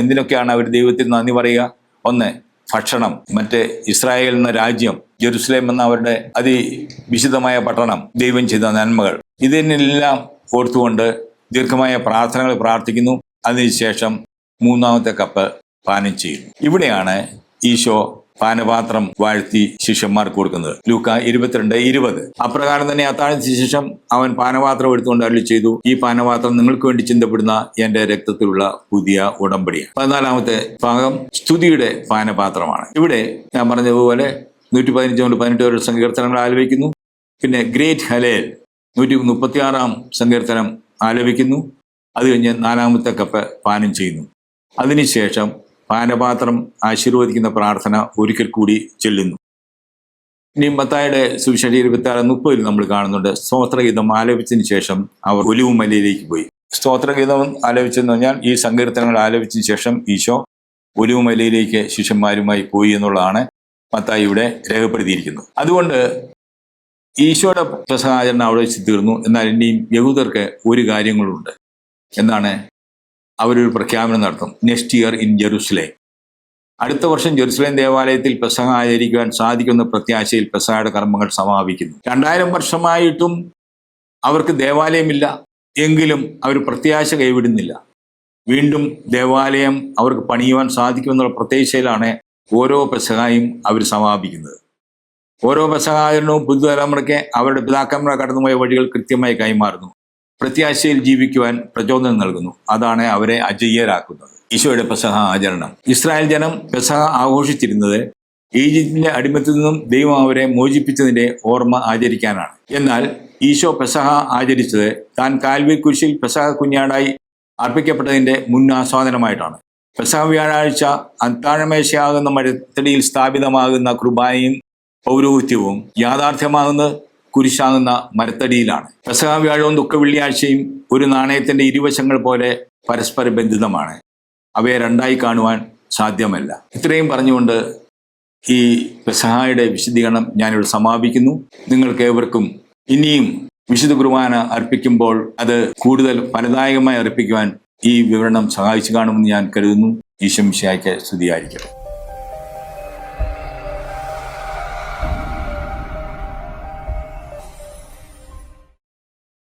എന്തിനൊക്കെയാണ് അവർ ദൈവത്തിന് നന്ദി പറയുക? 1, ഭക്ഷണം. മറ്റ് ഇസ്രായേൽ എന്ന രാജ്യം, ജെറുസലേം എന്ന അവരുടെ അതിവിശുദ്ധമായ പട്ടണം, ദൈവം ചെയ്ത നന്മകൾ, ഇതിനെല്ലാം ഓർത്തുകൊണ്ട് ദീർഘമായ പ്രാർത്ഥനകൾ പ്രാർത്ഥിക്കുന്നു. അതിനുശേഷം 3-ാമത്തെ കപ്പ് പാനം ചെയ്യുന്നു. ഇവിടെയാണ് ഈശോ പാനപാത്രം വാഴ്ത്തി ശിഷ്യന്മാർക്ക് കൊടുക്കുന്നത്. ലൂക്ക 22:20. അപ്രകാരം തന്നെ അത്താഴത്തിന് ശേഷം അവൻ പാനപാത്രം എടുത്തുകൊണ്ട് അരുളി ചെയ്തു, ഈ പാനപാത്രം നിങ്ങൾക്ക് വേണ്ടി ചിന്തപ്പെടുന്ന എന്റെ രക്തത്തിലുള്ള പുതിയ ഉടമ്പടിയാണ്. 14-ാമത്തെ ഭാഗം സ്തുതിയുടെ പാനപാത്രമാണ്. ഇവിടെ ഞാൻ പറഞ്ഞതുപോലെ 115-18 വരെ സങ്കീർത്തനങ്ങൾ ആലപിക്കുന്നു. പിന്നെ ഗ്രേറ്റ് ഹലേൽ 136-ാം സങ്കീർത്തനം ആലപിക്കുന്നു. അത് കഴിഞ്ഞ് 4-ാമത്തെ കപ്പ് പാനം ചെയ്യുന്നു. അതിനുശേഷം പാനപാത്രം ആശീർവദിക്കുന്ന പ്രാർത്ഥന ഒരിക്കൽ കൂടി ചൊല്ലുന്നു. ഇനി മത്തായിയുടെ സുവിശേഷം 26:30 നമ്മൾ കാണുന്നുണ്ട്. സ്തോത്രഗീതം ആലപിച്ചതിന് ശേഷം അവർ ഒലിവുമലയിലേക്ക് പോയി. സ്തോത്രഗീതം ആലപിച്ചെന്ന് പറഞ്ഞാൽ ഈ സങ്കീർത്തനങ്ങൾ ആലപിച്ചതിന് ശേഷം ഈശോ ഒലിവുമലയിലേക്ക് ശിഷ്യന്മാരുമായി പോയി എന്നുള്ളതാണ് മത്തായി ഇവിടെ രേഖപ്പെടുത്തിയിരിക്കുന്നത്. അതുകൊണ്ട് ഈശോയുടെ പെസഹാചരണം അവിടെ വെച്ച് തീർന്നു. എന്നാൽ ഇനിയും യഹൂദർക്ക് ഒരു കാര്യങ്ങളുണ്ട്. എന്താണ്? അവരൊരു പ്രഖ്യാപനം നടത്തും. Next year in Jerusalem. അടുത്ത വർഷം ജെറുസലേം ദേവാലയത്തിൽ പെസഹ ആചരിക്കുവാൻ സാധിക്കുന്ന പ്രത്യാശയിൽ പെസഹയുടെ കർമ്മങ്ങൾ സമാപിക്കുന്നു. 2000 വർഷമായിട്ടും അവർക്ക് ദേവാലയമില്ല. എങ്കിലും അവർ പ്രത്യാശ കൈവിടുന്നില്ല. വീണ്ടും ദേവാലയം അവർക്ക് പണിയുവാൻ സാധിക്കുമെന്നുള്ള പ്രത്യാശയിലാണ് ഓരോ പെസഹായും അവർ സമാപിക്കുന്നത്. ഓരോ പെസഹാചരണവും പുതുതലമുറയ്ക്ക് അവരുടെ പിതാക്കന്മാർ കടന്നുപോയ വഴികൾ കൃത്യമായി കൈമാറുന്നു. പ്രത്യാശയിൽ ജീവിക്കുവാൻ പ്രചോദനം നൽകുന്നു. അതാണ് അവരെ അജയ്യരാക്കുന്നത്. ഈശോയുടെ പെസഹ ആചരണം. ഇസ്രായേൽ ജനം പെസഹ ആഘോഷിച്ചിരുന്നത് ഈജിപ്തിന്റെ അടിമത്തിൽ നിന്നും ദൈവം അവരെ മോചിപ്പിച്ചതിന്റെ ഓർമ്മ ആചരിക്കാനാണ്. എന്നാൽ ഈശോ പെസഹ ആചരിച്ചത് താൻ കാൽവരി കുരിശിൽ പെസഹ കുഞ്ഞാടായി അർപ്പിക്കപ്പെട്ടതിന്റെ മുന്നാസ്വാദനമായിട്ടാണ്. പെസഹ വ്യാഴാഴ്ച അത്താഴമേശയാകുന്ന മരത്തടിയിൽ സ്ഥാപിതമാകുന്ന കുർബാനയും പൗരോഹിത്യവും യാഥാർത്ഥ്യമാകുന്നത് കുരിശാകുന്ന മരത്തടിയിലാണ്. പെസഹ വ്യാഴവും ദുഃഖ വെള്ളിയാഴ്ചയും ഒരു നാണയത്തിന്റെ ഇരുവശങ്ങൾ പോലെ പരസ്പര ബന്ധിതമാണ്. അവയെ രണ്ടായി കാണുവാൻ സാധ്യമല്ല. ഇത്രയും പറഞ്ഞുകൊണ്ട് ഈ പെസഹായുടെ വിശദീകരണം ഞാനിവിടെ സമാപിക്കുന്നു. നിങ്ങൾക്ക് ഏവർക്കും ഇനിയും വിശുദ്ധ കുർബാന അർപ്പിക്കുമ്പോൾ അത് കൂടുതൽ ഫലദായകമായി അർപ്പിക്കുവാൻ ഈ വിവരണം സഹായിച്ചു കാണുമെന്ന് ഞാൻ കരുതുന്നു. ഈശോ മിശിഹായ്ക്ക് സ്തുതിയായിരിക്കട്ടെ.